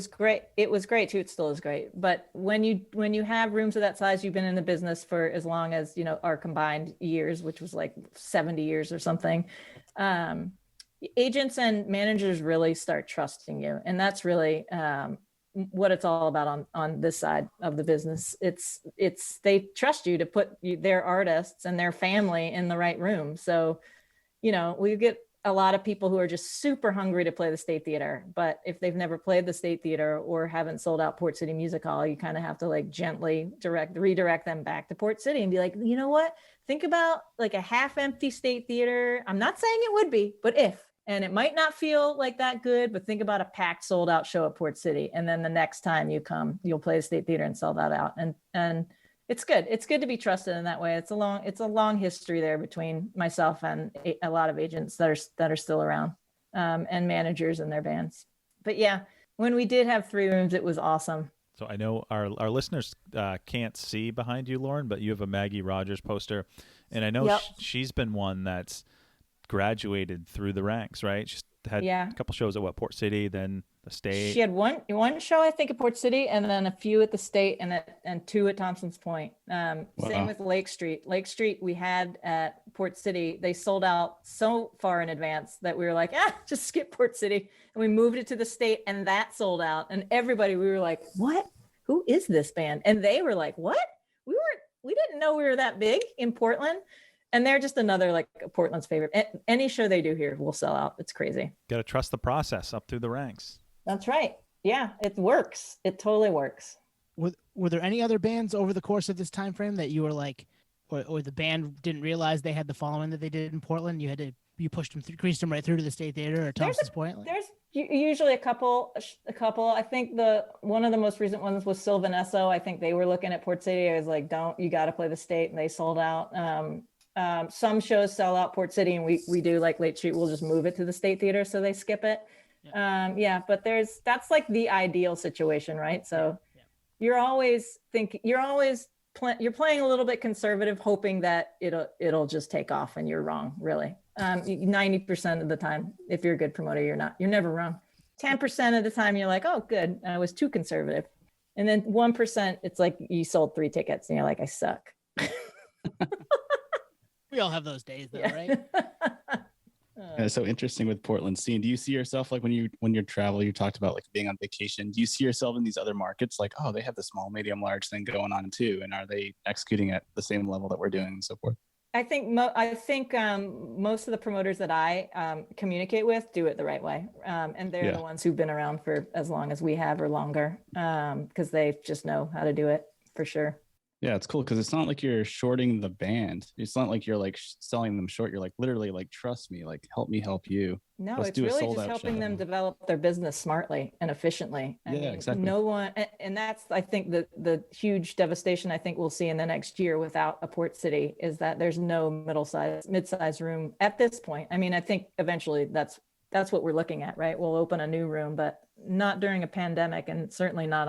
great. It was great too. It still is great. But when you have rooms of that size, you've been in the business for as long as, our combined years, which was like 70 years or something. Agents and managers really start trusting you. And that's really what it's all about on this side of the business. It's they trust you to put their artists and their family in the right room. So, we get a lot of people who are just super hungry to play the State Theater, but if they've never played the State Theater or haven't sold out Port City Music Hall, you kind of have to like gently redirect them back to Port City and be like, you know what? Think about like a half empty State Theater. I'm not saying it would be, but and it might not feel like that good, but think about a packed, sold out show at Port City. And then the next time you come, you'll play the State Theater and sell that out. And it's good. It's good to be trusted in that way. It's a long history there between myself and a lot of agents that are still around. and managers and their bands. But yeah, when we did have 3 rooms, it was awesome. So I know our listeners can't see behind you, Lauren, but you have a Maggie Rogers poster. And I know she's been one that's graduated through the ranks, right? She's had a couple shows at Port City, then the State. She had one show, I think, at Port City, and then a few at the State, and 2 at Thompson's Point. Same with Lake Street. Lake Street we had at Port City. They sold out so far in advance that we were like, just skip Port City. And we moved it to the State, and that sold out. And everybody, we were like, what? Who is this band? And they were like, what? We didn't know we were that big in Portland. And they're just another, like, Portland's favorite. Any show they do here will sell out. It's crazy. Got to trust the process up through the ranks. That's right. Yeah, it works. It totally works. Were there any other bands over the course of this time frame that you were like, or the band didn't realize they had the following that they did in Portland? You pushed them, greased them right through to the State Theater or Thompson's Point? There's usually a couple. I think one of the most recent ones was Sylvanesso. I think they were looking at Port City. I was like, you got to play the State, and they sold out. Some shows sell out Port City, and we do, like Lake Street, we'll just move it to the State Theater so they skip it. But that's like the ideal situation, right? So you're always you're playing a little bit conservative, hoping that it'll just take off, and you're wrong, really. 90% of the time, if you're a good promoter, you're never wrong. 10% of the time you're like, oh, good, I was too conservative. And then 1%, it's like you sold 3 tickets and you're like, I suck. We all have those days though, right? It's so interesting with Portland scene. Do you see yourself, like, when you're traveling, you talked about like being on vacation, do you see yourself in these other markets like, oh, they have the small, medium, large thing going on too, and are they executing at the same level that we're doing and so forth? I think most of the promoters that I communicate with do it the right way, and they're the ones who've been around for as long as we have or longer, because they just know how to do it for sure. Yeah, it's cool because it's not like you're shorting the band. It's not like you're like selling them short. You're like literally like, trust me, like help me help you. No, it's really just helping them develop their business smartly and efficiently. I mean, exactly. No one, and that's, I think, the huge devastation I think we'll see in the next year without a Port City is that there's no mid-size room at this point. I mean, I think eventually that's what we're looking at, right? We'll open a new room, but not during a pandemic, and certainly not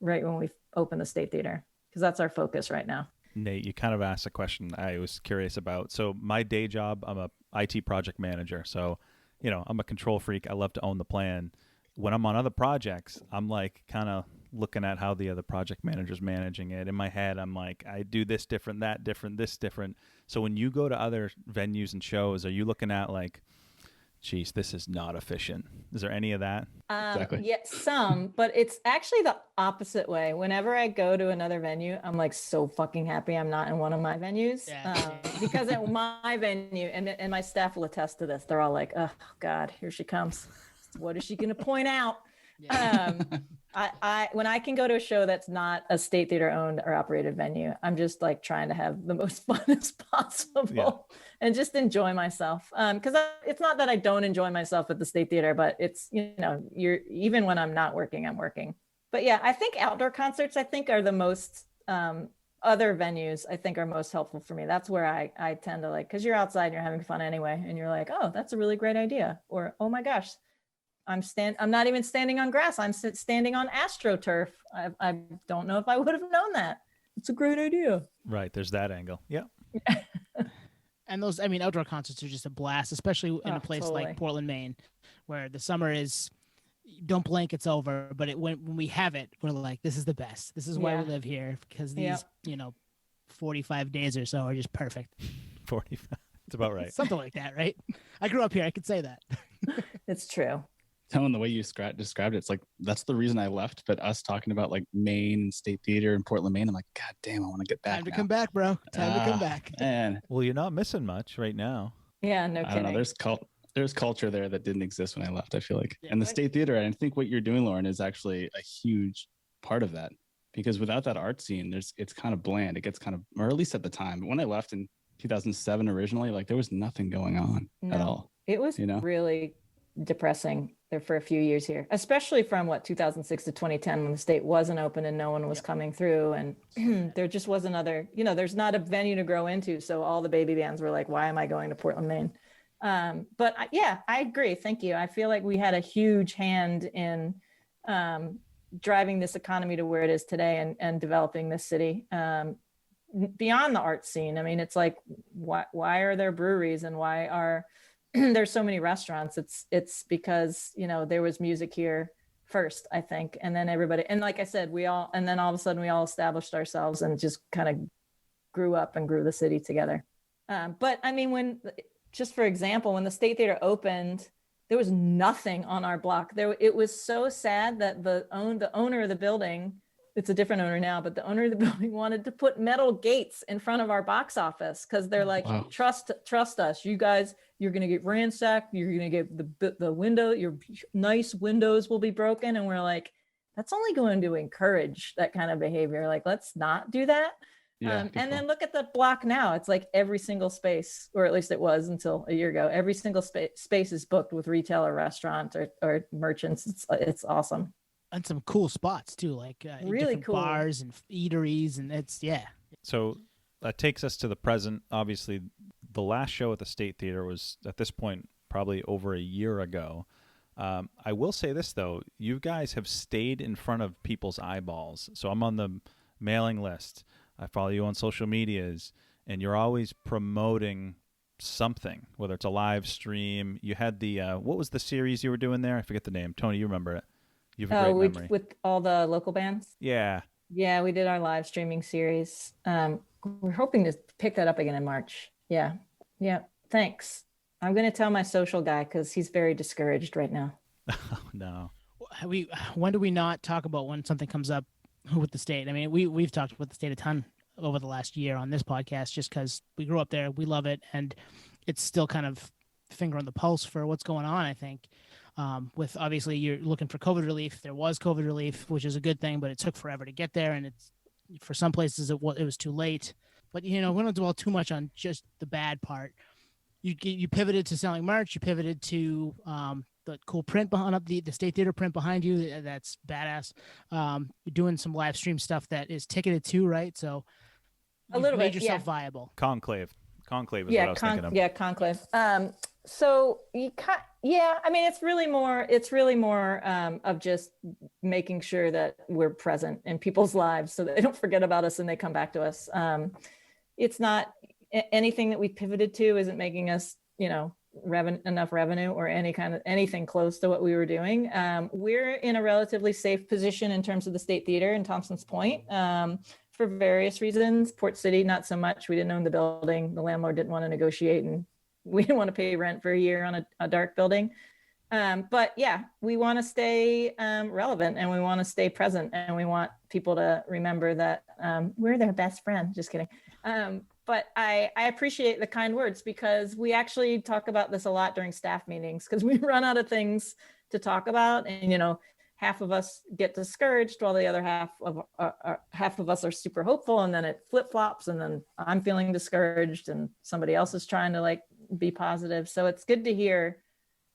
right when we open the State Theater, because that's our focus right now. Nate, you kind of asked a question I was curious about. So my day job, I'm a IT project manager. So, I'm a control freak. I love to own the plan. When I'm on other projects, I'm like kind of looking at how the other project manager's managing it. In my head, I'm like, I do this different, that different, this different. So when you go to other venues and shows, are you looking at like, geez, this is not efficient? Is there any of that? Exactly. Yeah, some, but it's actually the opposite way. Whenever I go to another venue, I'm like so fucking happy I'm not in one of my venues, because at my venue, and my staff will attest to this, they're all like, oh God, here she comes. What is she going to point out? I when I can go to a show that's not a State Theater owned or operated venue, I'm just like trying to have the most fun as possible and just enjoy myself. Because it's not that I don't enjoy myself at the State Theater, but it's, you're, even when I'm not working, I'm working. But yeah, I think outdoor concerts, are the most, other venues, I think, are most helpful for me. That's where I tend to like, because you're outside and you're having fun anyway, and you're like, oh, that's a really great idea. Or, oh my gosh, I'm not even standing on grass. I'm standing on AstroTurf. I don't know if I would have known that. It's a great idea. Right. There's that angle. Yeah. And those, outdoor concerts are just a blast, especially in a place like Portland, Maine, where the summer is, don't blink, it's over. But when we have it, we're like, this is the best. This is why we live here, because these, 45 days or so are just perfect. 45. It's about right. Something like that, right? I grew up here. I could say that. It's true. Telling the way you described it, it's like that's the reason I left. But us talking about like Maine and State Theater in Portland, Maine, I'm like, God damn, I want to get back. Time to come back, bro. Time to come back. Man. Well, you're not missing much right now. Yeah, no kidding. I don't know. There's culture there that didn't exist when I left, I feel like. And the State Theater, and I think what you're doing, Lauren, is actually a huge part of that. Because without that art scene, it's kind of bland. It gets kind of, or at least at the time. But when I left in 2007 originally, like there was nothing going on at all. It was really depressing there for a few years here, especially from 2006 to 2010, when the State wasn't open and no one was coming through, and there just wasn't there's not a venue to grow into. So all the baby bands were like, why am I going to Portland, Maine? Yeah, I agree. Thank you. I feel like we had a huge hand in driving this economy to where it is today and developing this city beyond the art scene. I mean, it's like, why are there breweries and why are there's so many restaurants? It's because, there was music here first, I think. And then everybody, and like I said, and then all of a sudden we all established ourselves and just kind of grew up and grew the city together. But I mean, just for example, when the State Theater opened, there was nothing on our block. It was so sad that the owner of the building, it's a different owner now, but the owner of the building wanted to put metal gates in front of our box office because they're like, wow. trust us, you guys, you're going to get ransacked. You're going to get the window, your nice windows will be broken. And we're like, that's only going to encourage that kind of behavior. Like, let's not do that. Yeah, and then look at the block now. It's like every single space, or at least it was until a year ago, every single space is booked with retail or restaurant or merchants. It's awesome. And some cool spots too, like really cool bars and eateries, and So that takes us to the present. Obviously, the last show at the State Theater was at this point probably over a year ago. I will say this though, you guys have stayed in front of people's eyeballs. So I'm on the mailing list. I follow you on social medias, and you're always promoting something, whether it's a live stream. You had the what was the series you were doing there? I forget the name. Tony, you remember it? You have a great memory. With all the local bands. Yeah, we did our live streaming series. We're hoping to pick that up again in March. Yeah. Thanks. I'm going to tell my social guy because he's very discouraged right now. Oh, no. When do we not talk about when something comes up with the state? I mean, we've talked about the state a ton over the last year on this podcast, just because we grew up there, we love it, and it's still kind of finger on the pulse for what's going on. I think with obviously you're looking for COVID relief. There was COVID relief, which is a good thing, but it took forever to get there, and it's for some places it was too late. But we don't dwell too much on just the bad part. You pivoted to selling merch. You pivoted to the cool print behind up the State Theater print behind you. That's badass. You're doing some live stream stuff that is ticketed too, right? So a little made bit, yourself viable. Conclave is what I was thinking of. Yeah, Conclave. So I mean, it's really more of just making sure that we're present in people's lives so that they don't forget about us and they come back to us. It's not anything that we pivoted to isn't making us, enough revenue or anything close to what we were doing. We're in a relatively safe position in terms of the State Theater in Thompson's Point for various reasons. Port City, not so much. We didn't own the building. The landlord didn't want to negotiate, and we didn't want to pay rent for a year on a dark building. But yeah, we want to stay relevant, and we want to stay present, and we want people to remember that we're their best friend. Just kidding. But I appreciate the kind words, because we actually talk about this a lot during staff meetings, because we run out of things to talk about. And, half of us get discouraged while the other half of us are super hopeful. And then it flip flops, and then I'm feeling discouraged and somebody else is trying to be positive. So it's good to hear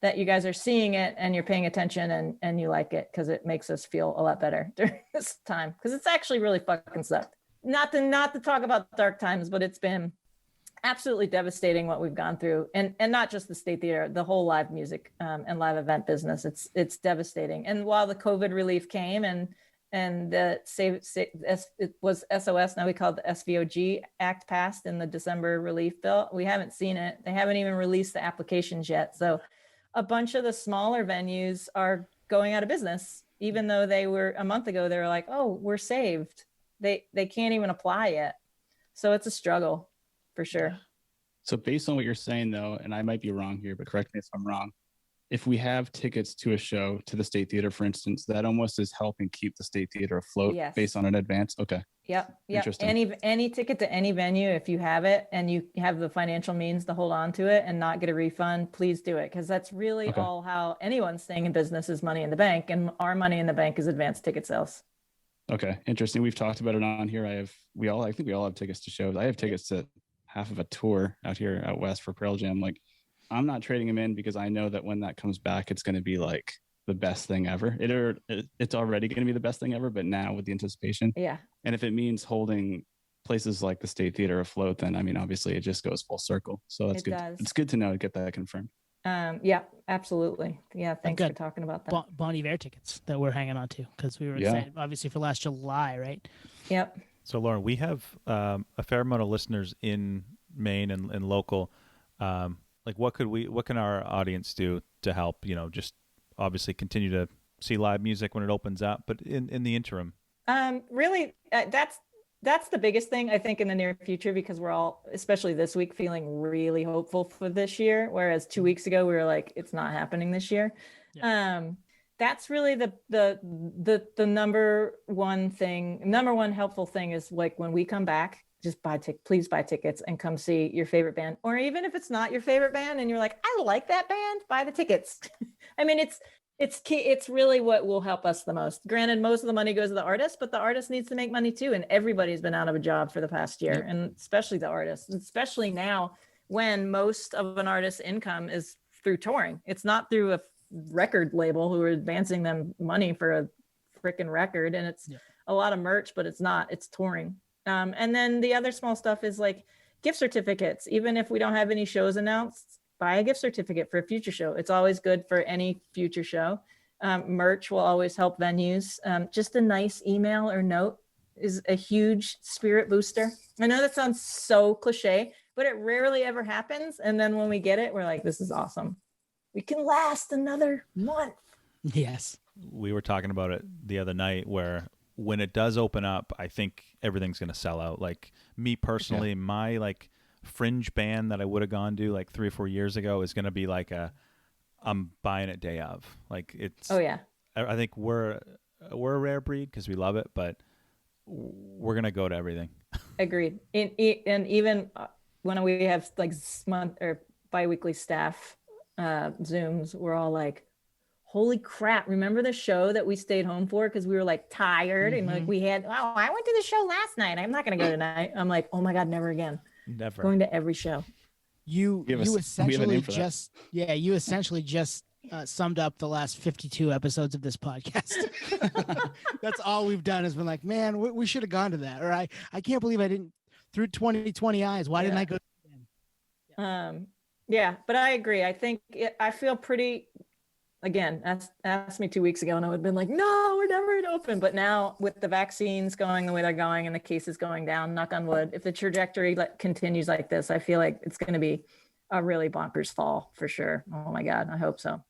that you guys are seeing it and you're paying attention and you like it, because it makes us feel a lot better during this time, because it's actually really fucking sucked. Not to talk about dark times, but it's been absolutely devastating what we've gone through, and not just the State Theater, the whole live music and live event business. It's devastating. And while the COVID relief came and the it was SOS, now we call it the SVOG Act, passed in the December relief bill, we haven't seen it. They haven't even released the applications yet. So a bunch of the smaller venues are going out of business, even though they were a month ago, they were like, oh, we're saved. They can't even apply yet. So it's a struggle for sure. So based on what you're saying though, and I might be wrong here, but correct me if I'm wrong, if we have tickets to a show, to the State Theater, for instance, that almost is helping keep the State Theater afloat. Yes. Based on an advance. Okay. Yep. Any ticket to any venue, if you have it and you have the financial means to hold on to it and not get a refund, please do it. Because that's really all how anyone's staying in business is money in the bank. And our money in the bank is advanced ticket sales. Okay. Interesting. We've talked about it on here. I think we all have tickets to shows. I have tickets to half of a tour out west for Pearl Jam. I'm not trading them in, because I know that when that comes back, it's going to be the best thing ever. It's already going to be the best thing ever, but now with the anticipation. Yeah. And if it means holding places like the State Theater afloat, then I mean, obviously it just goes full circle. So that's good. It's good to know to get that confirmed. Yeah, absolutely. Yeah, thanks for talking about that. Bon Iver tickets that we're hanging on to because we were excited, obviously, for last July, right? Yep. So, Lauren, we have a fair amount of listeners in Maine and local. Like, what can our audience do to help? Just obviously continue to see live music when it opens up, but in the interim. Really, that's the biggest thing I think in the near future, because we're all, especially this week, feeling really hopeful for this year. Whereas 2 weeks ago we were like, it's not happening this year. Yeah. That's really the number one helpful thing is like when we come back, just please buy tickets and come see your favorite band. Or even if it's not your favorite band and you're like, I like that band, buy the tickets. I mean, it's key. It's really what will help us the most. Granted, most of the money goes to the artist, but the artist needs to make money too. And everybody's been out of a job for the past year, and especially the artists, especially now when most of an artist's income is through touring. It's not through a record label who are advancing them money for a freaking record. And it's a lot of merch, but it's touring. And then the other small stuff is like gift certificates. Even if we don't have any shows announced, buy a gift certificate for a future show. It's always good for any future show. Merch will always help venues. Just a nice email or note is a huge spirit booster. I know that sounds so cliche, but it rarely ever happens. And then when we get it, we're like, this is awesome. We can last another month. Yes. We were talking about it the other night where when it does open up, I think everything's going to sell out. Like me personally, my like fringe band that I would have gone to like 3 or 4 years ago is going to be like I'm buying it day of. Like it's, I think we're a rare breed because we love it, but we're going to go to everything. Agreed. And even when we have like month or biweekly staff Zooms, we're all like, holy crap, remember the show that we stayed home for because we were like tired and like I went to the show last night, I'm not going to go tonight. I'm like, oh my God, never again. Never. Going to every show. You essentially just summed up the last 52 episodes of this podcast. That's all we've done has been like, man, we should have gone to that. Or I can't believe I didn't, through 2020 eyes, why didn't I go? Yeah, but I agree. I think I feel pretty, again, asked me 2 weeks ago and I would have been like, no, we're never going to open. But now with the vaccines going the way they're going and the cases going down, knock on wood, if the trajectory continues like this, I feel like it's going to be a really bonkers fall for sure. Oh my God, I hope so.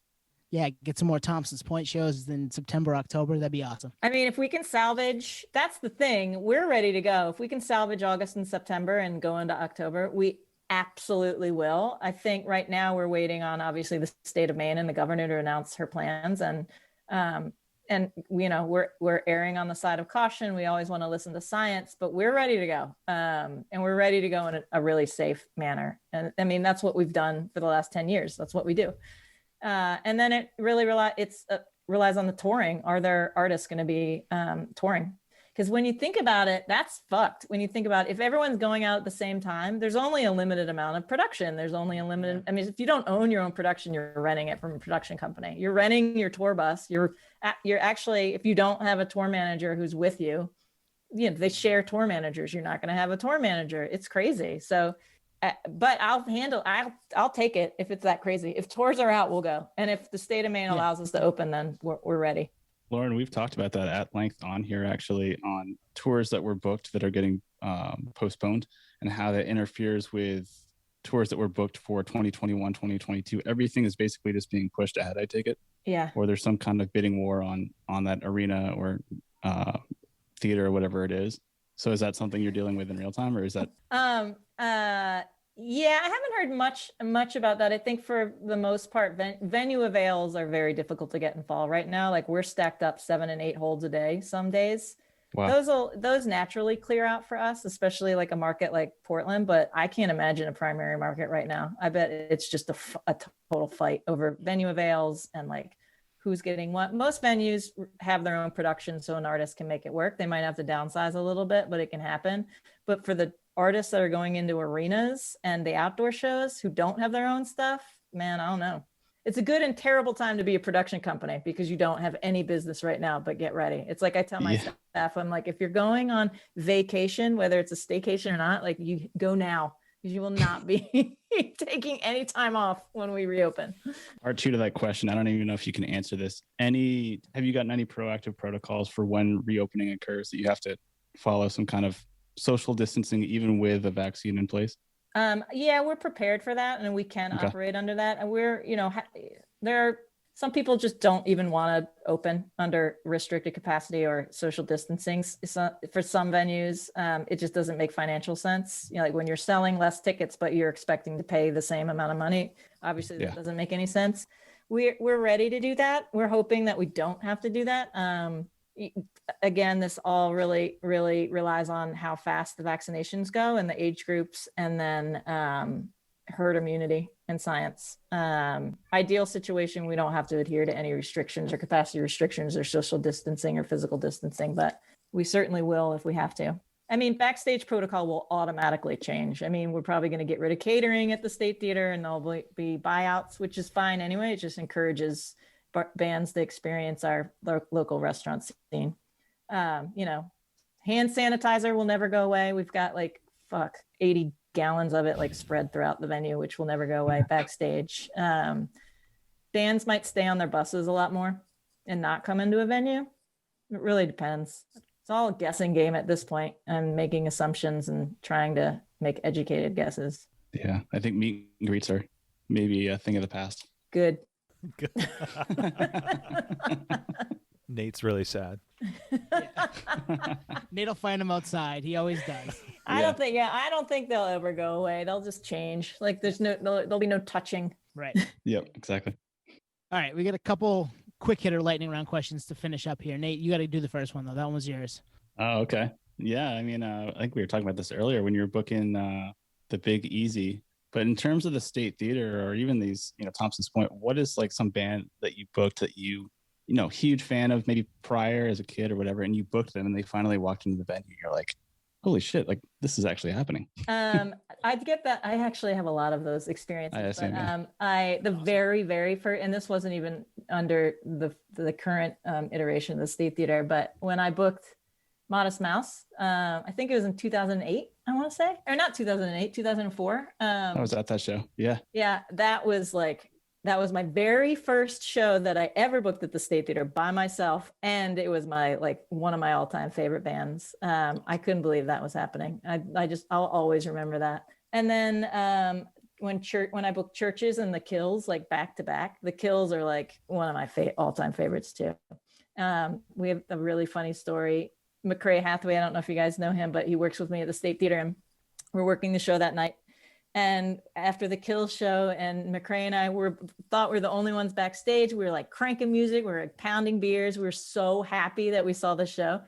Yeah, get some more Thompson's Point shows in September, October. That'd be awesome. I mean, if we can salvage, that's the thing. We're ready to go. If we can salvage August and September and go into October, we absolutely will. I think right now we're waiting on obviously the state of Maine and the governor to announce her plans, and you know we're erring on the side of caution. We always want to listen to science, but we're ready to go, and we're ready to go in a really safe manner. And I mean that's what we've done for the last 10 years. That's what we do. And then it really relies on the touring. Are there artists going to be touring? Because when you think about it, that's fucked. When you think about if everyone's going out at the same time, there's only a limited amount of production. There's only a limited, I mean, if you don't own your own production, you're renting it from a production company. You're renting your tour bus. You're actually, if you don't have a tour manager who's with you, you know, they share tour managers. You're not going to have a tour manager. It's crazy. So, but I'll take it if it's that crazy. If tours are out, we'll go. And if the state of Maine allows us to open, then we're ready. Lauren, we've talked about that at length on here, actually, on tours that were booked that are getting postponed and how that interferes with tours that were booked for 2021, 2022. Everything is basically just being pushed ahead, I take it. Yeah. Or there's some kind of bidding war on that arena or theater or whatever it is. So is that something you're dealing with in real time, or is that? Yeah, I haven't heard much about that. I think for the most part, venue avails are very difficult to get in fall right now. Like we're stacked up 7 and 8 holds a day some days. Wow. Those naturally clear out for us, especially like a market like Portland. But I can't imagine a primary market right now. I bet it's just a total fight over venue avails and like who's getting what. Most venues have their own production, so an artist can make it work. They might have to downsize a little bit, but it can happen. But for the artists that are going into arenas and the outdoor shows who don't have their own stuff, man, I don't know. it's a good and terrible time to be a production company because you don't have any business right now, but get ready. It's like I tell my staff, I'm like, if you're going on vacation, whether it's a staycation or not, like you go now because you will not be taking any time off when we reopen. Part two to that question, I don't even know if you can answer this. Have you gotten any proactive protocols for when reopening occurs that you have to follow some kind of social distancing, even with a vaccine in place? Yeah, we're prepared for that, and we can operate under that. And we're, there are some people just don't even want to open under restricted capacity or social distancing. So for some venues, it just doesn't make financial sense. Like when you're selling less tickets, but you're expecting to pay the same amount of money, obviously that doesn't make any sense. We're ready to do that. We're hoping that we don't have to do that. Again, this all really, really relies on how fast the vaccinations go and the age groups, and then herd immunity and science. Ideal situation, we don't have to adhere to any restrictions or capacity restrictions or social distancing or physical distancing, but we certainly will if we have to. I mean, backstage protocol will automatically change. I mean, we're probably going to get rid of catering at the State Theater, and there'll be buyouts, which is fine anyway. It just encourages bands to experience our local restaurant scene. Hand sanitizer will never go away. We've got 80 gallons of it spread throughout the venue, which will never go away backstage. Bands might stay on their buses a lot more and not come into a venue. It really depends. It's all a guessing game at this point, and making assumptions and trying to make educated guesses. Yeah, I think meet and greets are maybe a thing of the past. Good. Nate's really sad. Nate will find him outside. He always does. I don't think they'll ever go away. They'll just change. There'll be no touching. Right. Yep, exactly. All right, we got a couple quick hitter lightning round questions to finish up here. Nate, you got to do the first one though. That one was yours. Oh, okay. Yeah, I mean, I think we were talking about this earlier when you were booking the Big Easy. But in terms of the State Theater or even these, Thompson's Point, what is some band that you booked that huge fan of maybe prior as a kid or whatever, and you booked them and they finally walked into the venue? You're like, holy shit, this is actually happening. I'd get that. I actually have a lot of those experiences. I assume, awesome. Very, very first, and this wasn't even under the current iteration of the State Theater, but when I booked Modest Mouse, I think it was in 2008, I want to say, or not 2008, 2004. I was at that show. Yeah. Yeah, that was my very first show that I ever booked at the State Theater by myself, and it was my one of my all-time favorite bands. I couldn't believe that was happening. I'll always remember that. And then when I booked Churches and the Kills back to back, the Kills are one of my all-time favorites too. We have a really funny story. McCrae Hathaway, I don't know if you guys know him, but he works with me at the State Theater, and we're working the show that night. And after the Kills show, and McCrae and I thought we were the only ones backstage. We were cranking music, we were pounding beers. We were so happy that we saw the show.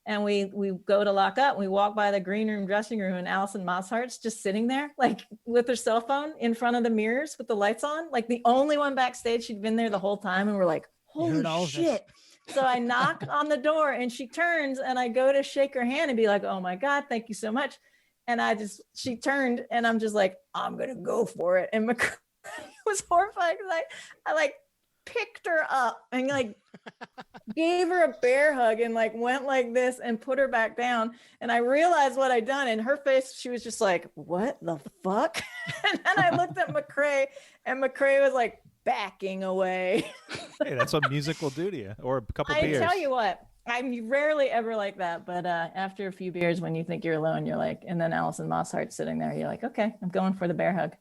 And we go to lock up. We walk by the green room dressing room, and Allison Mosshart's just sitting there, with her cell phone in front of the mirrors with the lights on, the only one backstage. She'd been there the whole time, and we're like, holy shit. So I knock on the door, and she turns, and I go to shake her hand and be like, oh my God, thank you so much. And she turned, and I'm just like, I'm going to go for it. And McCrae was horrified because I picked her up and gave her a bear hug and went like this and put her back down. And I realized what I'd done, and her face, she was just like, what the fuck? And then I looked at McCrae, and McCrae was backing away. Hey, that's what music will do to you, or a couple beers. I tell you what, I'm rarely ever like that, but after a few beers, when you think you're alone, you're and then Allison Mosshart's sitting there, you're like, okay, I'm going for the bear hug.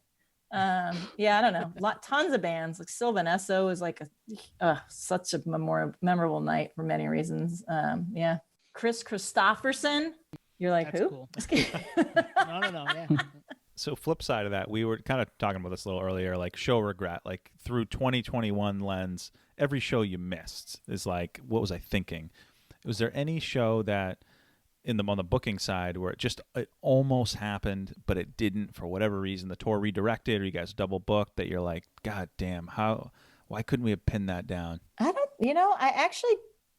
Yeah, I don't know, tons of bands. Sylvan Esso was such a memorable night for many reasons. Yeah, Chris Christopherson, you're like, that's who? Cool. No, yeah. So flip side of that, we were kind of talking about this a little earlier, show regret, through 2021 lens, every show you missed is what was I thinking? Was there any show that on the booking side where it almost happened, but it didn't for whatever reason? The tour redirected, or you guys double booked, that you're like, God damn, why couldn't we have pinned that down? I actually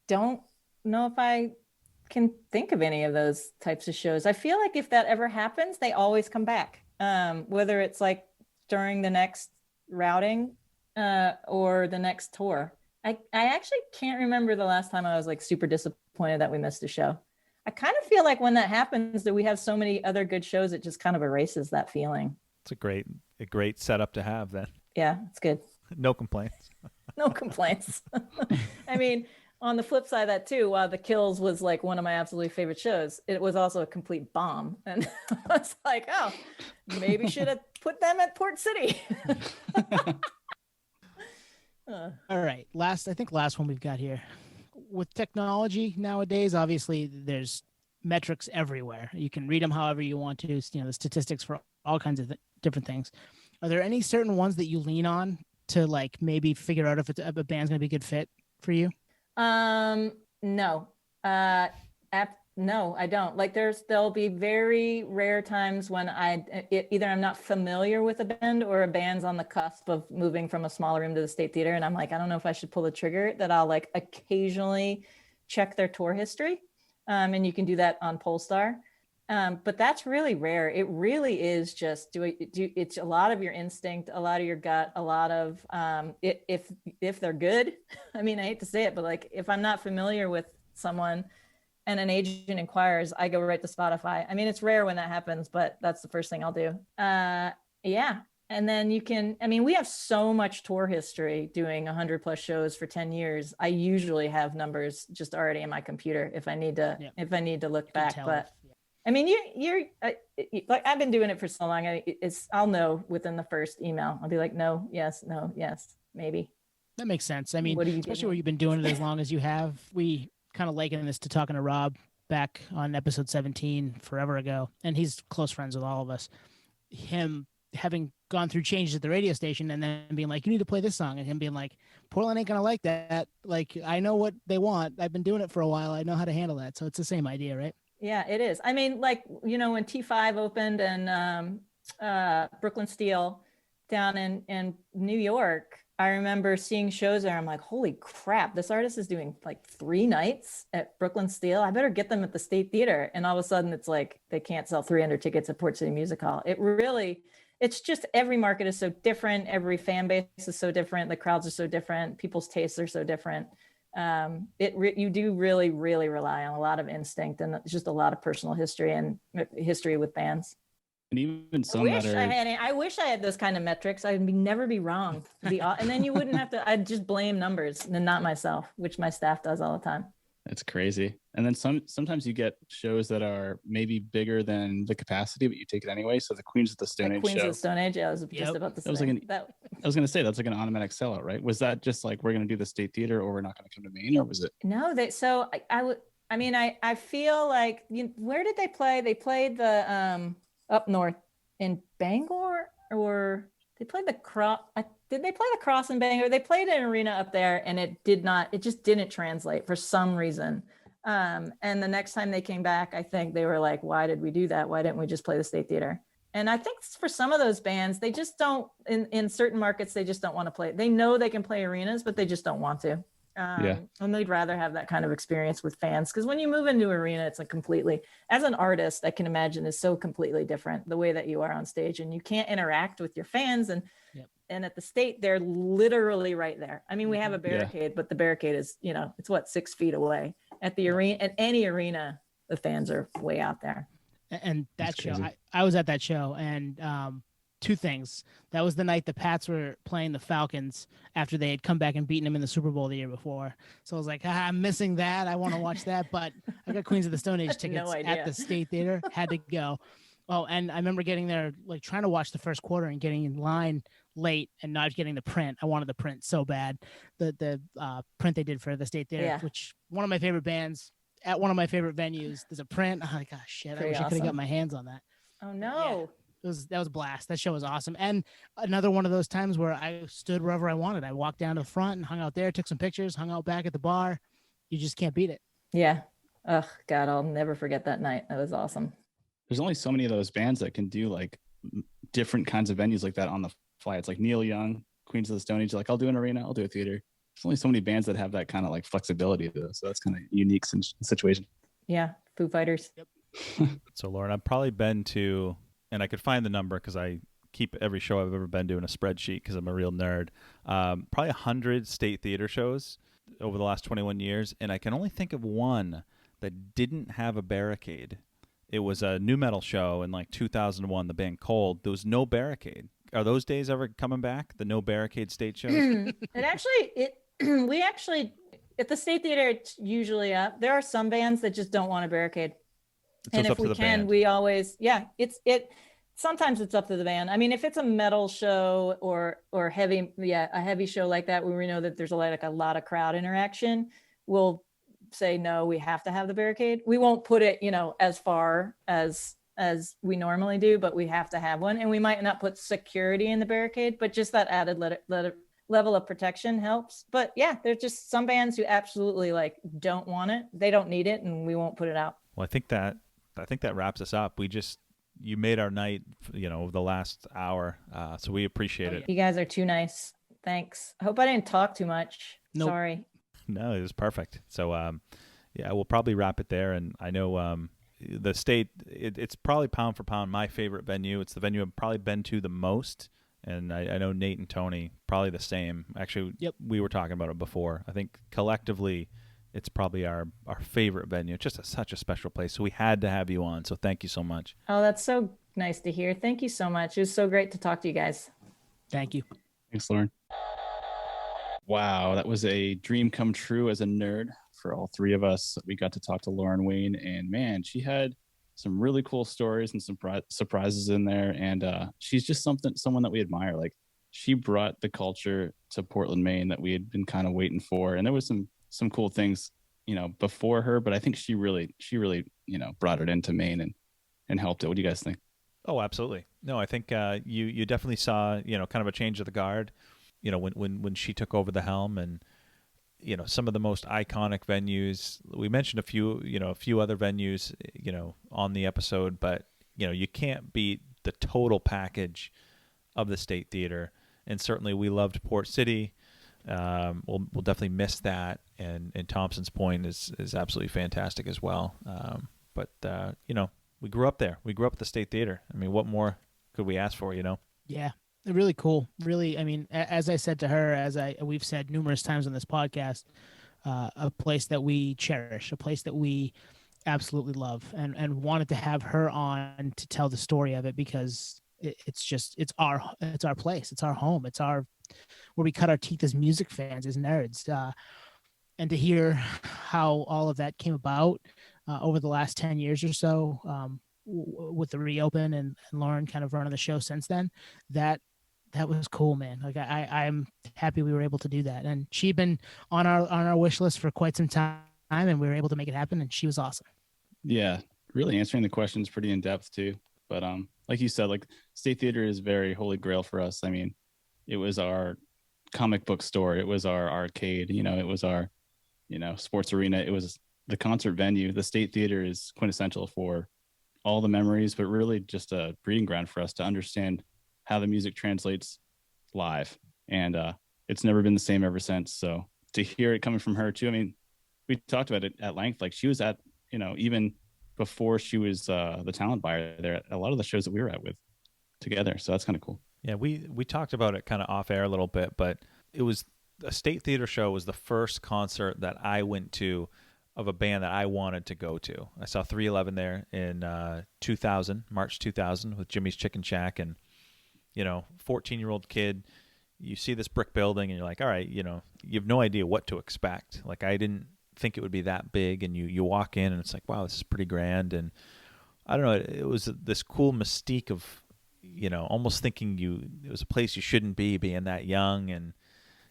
don't know if I can think of any of those types of shows. I feel like if that ever happens, they always come back. Whether it's during the next routing or the next tour. I actually can't remember the last time I was like super disappointed that we missed a show. I kind of feel like when that happens that we have so many other good shows, it just kind of erases that feeling. It's a great setup to have then. Yeah, it's good. No complaints. No complaints. I mean, on the flip side of that too, while The Kills was like one of my absolutely favorite shows, it was also a complete bomb. And I was like, oh, maybe should have put them at Port City. All right. Last one we've got here. With technology nowadays, obviously there's metrics everywhere. You can read them however you want to, the statistics for all kinds of different things. Are there any certain ones that you lean on to like maybe figure out if a band's going to be a good fit for you? No. No, I don't. Like there'll be very rare times when either I'm not familiar with a band or a band's on the cusp of moving from a smaller room to the State Theater. And I'm like, I don't know if I should pull the trigger, that I'll like occasionally check their tour history. And you can do that on Polestar. But that's really rare. It really is just it's a lot of your instinct, a lot of your gut, a lot of, if they're good, I mean, I hate to say it, but like, if I'm not familiar with someone and an agent inquires, I go right to Spotify. I mean, it's rare when that happens, but that's the first thing I'll do. Yeah. And then we have so much tour history doing 100+ shows for 10 years. I usually have numbers just already in my computer if I need to look back. But I mean, you're like, I've been doing it for so long. I'll know within the first email. I'll be like, no, yes, maybe. That makes sense. I mean, especially where you've been doing it as long as you have. We kind of liken this to talking to Rob back on episode 17 forever ago, and he's close friends with all of us. Him having gone through changes at the radio station and then being like, you need to play this song, and him being like, Portland ain't gonna like that. Like, I know what they want. I've been doing it for a while. I know how to handle that. So it's the same idea, right? Yeah, it is. I mean, like, when T5 opened and Brooklyn Steel down in New York, I remember seeing shows there. I'm like, holy crap, this artist is doing like 3 nights at Brooklyn Steel. I better get them at the State Theater. And all of a sudden it's like, they can't sell 300 tickets at Port City Music Hall. It's just, every market is so different. Every fan base is so different. The crowds are so different. People's tastes are so different. You do really, really rely on a lot of instinct and just a lot of personal history and history with bands. And even some I wish I had those kind of metrics. I'd never be wrong. And then you wouldn't have to, I'd just blame numbers and not myself, which my staff does all the time. That's crazy. And then sometimes you get shows that are maybe bigger than the capacity, but you take it anyway. So the Queens of the Stone Age Queens of the Stone Age, I was just about to say. I was going to say that's like an automatic sellout, right? Was that just like, we're going to do the State Theater or we're not going to come to Maine, or was it? No, I feel like, where did they play? They played the up north in Bangor, or they played the Cross. Did they play the Cross in Bangor? They played an arena up there, and it just didn't translate for some reason. And the next time they came back, I think they were like, why did we do that? Why didn't we just play the State Theater? And I think for some of those bands, they just don't, in certain markets, they just don't want to play. They know they can play arenas, but they just don't want to. And they'd rather have that kind of experience with fans, because when you move into arena, it's as an artist, I can imagine, is so completely different the way that you are on stage, and you can't interact with your fans. And at the State, they're literally right there. I mean, we have a barricade, but the barricade is, it's 6 feet away. At the arena, at any arena, the fans are way out there. And that show, I was at that show, and 2 things. That was the night the Pats were playing the Falcons after they had come back and beaten them in the Super Bowl the year before. So I was like, I'm missing that. I want to watch that, but I got Queens of the Stone Age tickets at the State Theater. Had to go. Oh, and I remember getting there, like trying to watch the first quarter and getting in line late and not getting the print. I wanted the print so bad. The print they did for the State Theater, which one of my favorite bands at one of my favorite venues. There's a print. I'm like, oh shit, I wish I could have got my hands on that. Oh no. Yeah. That was a blast. That show was awesome. And another one of those times where I stood wherever I wanted. I walked down to the front and hung out there, took some pictures, hung out back at the bar. You just can't beat it. Yeah. Oh God, I'll never forget that night. That was awesome. There's only so many of those bands that can do like different kinds of venues like that on the fly. It's like Neil Young, Queens of the Stone Age. Like, I'll do an arena, I'll do a theater. There's only so many bands that have that kind of like flexibility though. So that's kind of unique situation. Yeah. Foo Fighters. Yep. So Lauren, I've probably been to, and I could find the number because I keep every show I've ever been to in a spreadsheet because I'm a real nerd. Probably 100 state theater shows over the last 21 years, and I can only think of one that didn't have a barricade. It was a new metal show in like 2001, the band Cold. There was no barricade. Are those days ever coming back? The no barricade state shows? We actually at the State Theater, it's usually up. There are some bands that just don't want a barricade. So And it's if up to we the can, band. we always, sometimes it's up to the band. I mean, if it's a metal show or heavy, a heavy show like that, where we know that there's a lot of crowd interaction, we'll say, no, we have to have the barricade. We won't put it, as far as we normally do, but we have to have one. And we might not put security in the barricade, but just that added level of protection helps. But yeah, there's just some bands who absolutely don't want it. They don't need it, and we won't put it out. Well, I think that wraps us up. You made our night, the last hour. So we appreciate it. You guys are too nice. Thanks. I hope I didn't talk too much. Nope. Sorry. No, it was perfect. So, we'll probably wrap it there. And I know the State, it's probably pound for pound my favorite venue. It's the venue I've probably been to the most. And I know Nate and Tony, probably the same. Actually, Yep. We were talking about it before. I think collectively, it's probably our favorite venue. It's just such a special place. So we had to have you on. So thank you so much. Oh, that's so nice to hear. Thank you so much. It was so great to talk to you guys. Thank you. Thanks, Lauren. Wow, that was a dream come true as a nerd for all three of us. We got to talk to Lauren Wayne, and man, she had some really cool stories and some surprises in there. And she's just someone that we admire. Like, she brought the culture to Portland, Maine that we had been kind of waiting for. And there was some cool things, before her, but I think she really, brought it into Maine and helped it. What do you guys think? Oh, absolutely. No, I think you definitely saw, kind of a change of the guard, when she took over the helm, and, some of the most iconic venues. We mentioned a few other venues, on the episode, but, you can't beat the total package of the State Theater. And certainly we loved Port City. We'll definitely miss that. And Thompson's Point is absolutely fantastic as well. But we grew up there. We grew up at the State Theater. I mean, what more could we ask for, Yeah, really cool. Really, I mean, as I said to her, we've said numerous times on this podcast, a place that we cherish, a place that we absolutely love, and wanted to have her on to tell the story of it, because it's our place, it's our home, it's where we cut our teeth as music fans, as nerds, and to hear how all of that came about over the last 10 years or so, with the reopen and Lauren kind of running the show since then, that was cool, man. Like, I'm happy we were able to do that. And she'd been on our wish list for quite some time, and we were able to make it happen, and she was awesome. Yeah, really answering the questions pretty in depth too. But like you said, like, State Theater is very holy grail for us. I mean, it was our comic book store, it was our arcade, it was our sports arena, it was the concert venue. The State Theater is quintessential for all the memories, but really just a breeding ground for us to understand how the music translates live. And it's never been the same ever since. So to hear it coming from her too, I mean, we talked about it at length. Like, she was at, even before she was the talent buyer there at a lot of the shows that we were at with together. So that's kind of cool. Yeah, we talked about it kind of off air a little bit, but it was a State Theater show was the first concert that I went to of a band that I wanted to go to. I saw 311 there in 2000, March 2000, with Jimmy's Chicken Shack, and 14-year-old kid, you see this brick building and you're like, all right, you have no idea what to expect. Like, I didn't think it would be that big, and you walk in and it's like, wow, this is pretty grand. And I don't know, it was this cool mystique of, almost thinking it was a place you shouldn't be, being that young, and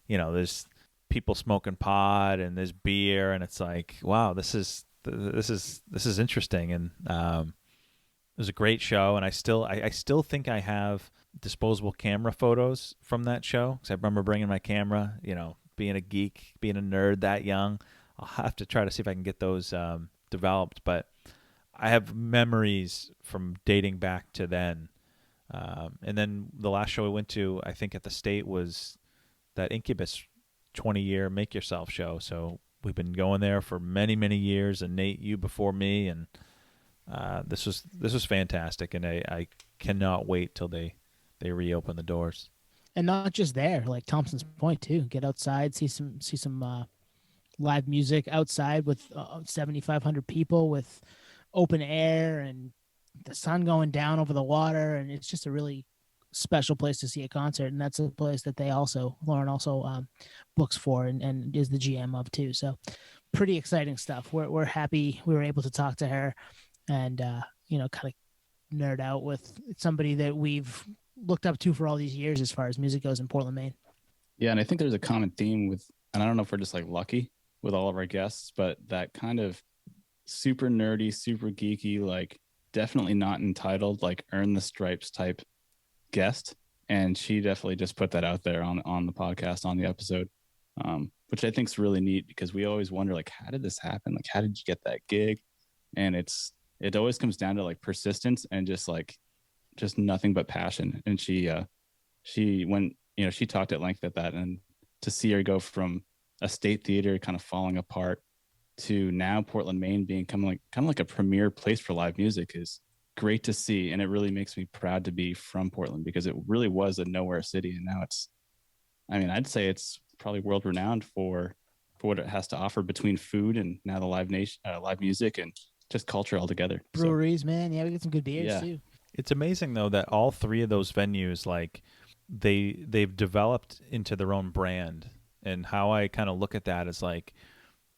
there's people smoking pot and there's beer, and it's like, wow, this is interesting. And it was a great show, and I still think I have disposable camera photos from that show, because I remember bringing my camera, being a geek, being a nerd that young. I'll have to try to see if I can get those developed, but I have memories from dating back to then. And then the last show we went to, I think at the State, was that Incubus 20-year Make Yourself show. So we've been going there for many, many years, and Nate, you before me, and this was fantastic, and I cannot wait till they they reopen the doors. And not just there, like Thompson's Point too. Get outside, see some live music outside with 7,500 people with open air and the sun going down over the water, and it's just a really special place to see a concert. And that's a place that Lauren also books for and is the GM of too. So pretty exciting stuff. We're happy we were able to talk to her and kind of nerd out with somebody that we've looked up to for all these years as far as music goes in Portland, Maine. Yeah, and I think there's a common theme with, and I don't know if we're just like lucky with all of our guests, but that kind of super nerdy, super geeky, like definitely not entitled, like earn the stripes type guest. And she definitely just put that out there on the podcast, on the episode, which I think is really neat because we always wonder, like, how did this happen? Like, how did you get that gig? And it always comes down to like persistence and just nothing but passion. And she when, she talked at length at that, and to see her go from a state theater kind of falling apart to now Portland, Maine being kind of like a premier place for live music is great to see. And it really makes me proud to be from Portland because it really was a nowhere city. And now I'd say it's probably world renowned for what it has to offer between food and now the live music and just culture altogether. Breweries, man. Yeah, we get some good beers too. It's amazing though that all three of those venues, like they've developed into their own brand. And how I kind of look at that is like,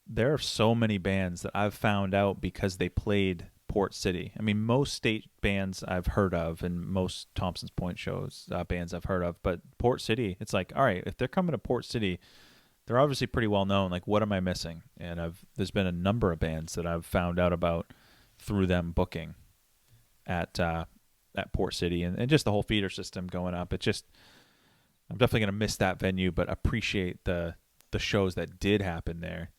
there are so many bands that I've found out because they played Port City. I mean, most state bands I've heard of and most Thompson's Point shows bands I've heard of, but Port City, it's like, all right, if they're coming to Port City, they're obviously pretty well known. Like, what am I missing? And there's been a number of bands that I've found out about through them booking at Port City and just the whole feeder system going up. I'm definitely going to miss that venue, but appreciate the shows that did happen there.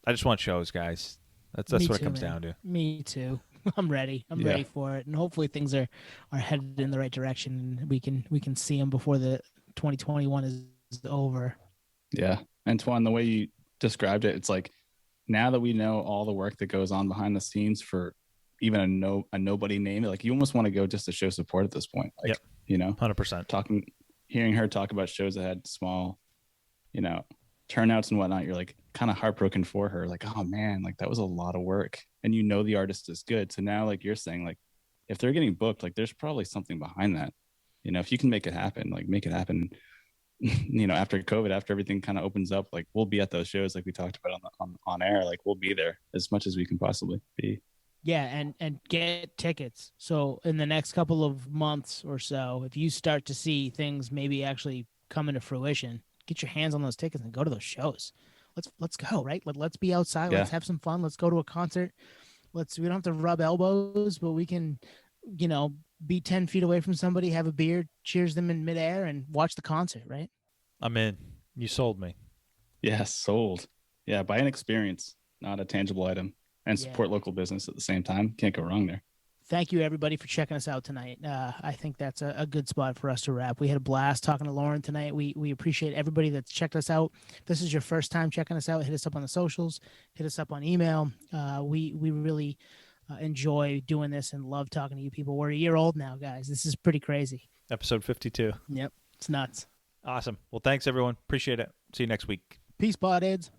I just want shows, guys. That's what it comes down to. Me too. I'm ready. I'm ready for it, and hopefully things are headed in the right direction, and we can see them before the 2021 is over. Yeah, Antoine, the way you described it, it's like now that we know all the work that goes on behind the scenes for even a nobody name, like you almost want to go just to show support at this point. Like, 100%. Hearing her talk about shows that had small, turnouts and whatnot, you're like kind of heartbroken for her. Like, oh man, like that was a lot of work. And the artist is good. So now, like you're saying, like if they're getting booked, like there's probably something behind that. If you can make it happen, like make it happen. After COVID, after everything kind of opens up, like we'll be at those shows, like we talked about on air. Like we'll be there as much as we can possibly be. Yeah, and get tickets. So in the next couple of months or so, if you start to see things maybe actually come into fruition, get your hands on those tickets and go to those shows. Let's go, right? Let's be outside. Yeah. Let's have some fun. Let's go to a concert. We don't have to rub elbows, but we can, be 10 feet away from somebody, have a beer, cheers them in midair, and watch the concert, right? I'm in. You sold me. Yeah, sold. Yeah, buy an experience, not a tangible item. And support local business at the same time. Can't go wrong there. Thank you, everybody, for checking us out tonight. I think that's a good spot for us to wrap. We had a blast talking to Lauren tonight. We appreciate everybody that's checked us out. If this is your first time checking us out, hit us up on the socials, hit us up on email. We really enjoy doing this and love talking to you people. We're a year old now, guys. This is pretty crazy. Episode 52. Yep. It's nuts. Awesome. Well, thanks, everyone. Appreciate it. See you next week. Peace, Podheads.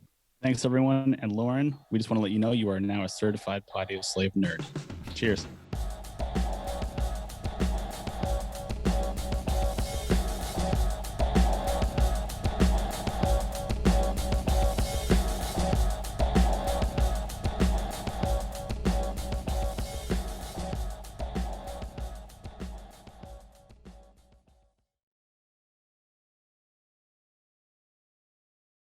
Thanks, everyone. And Lauren, we just want to let you know you are now a certified Patio Slave nerd. Cheers.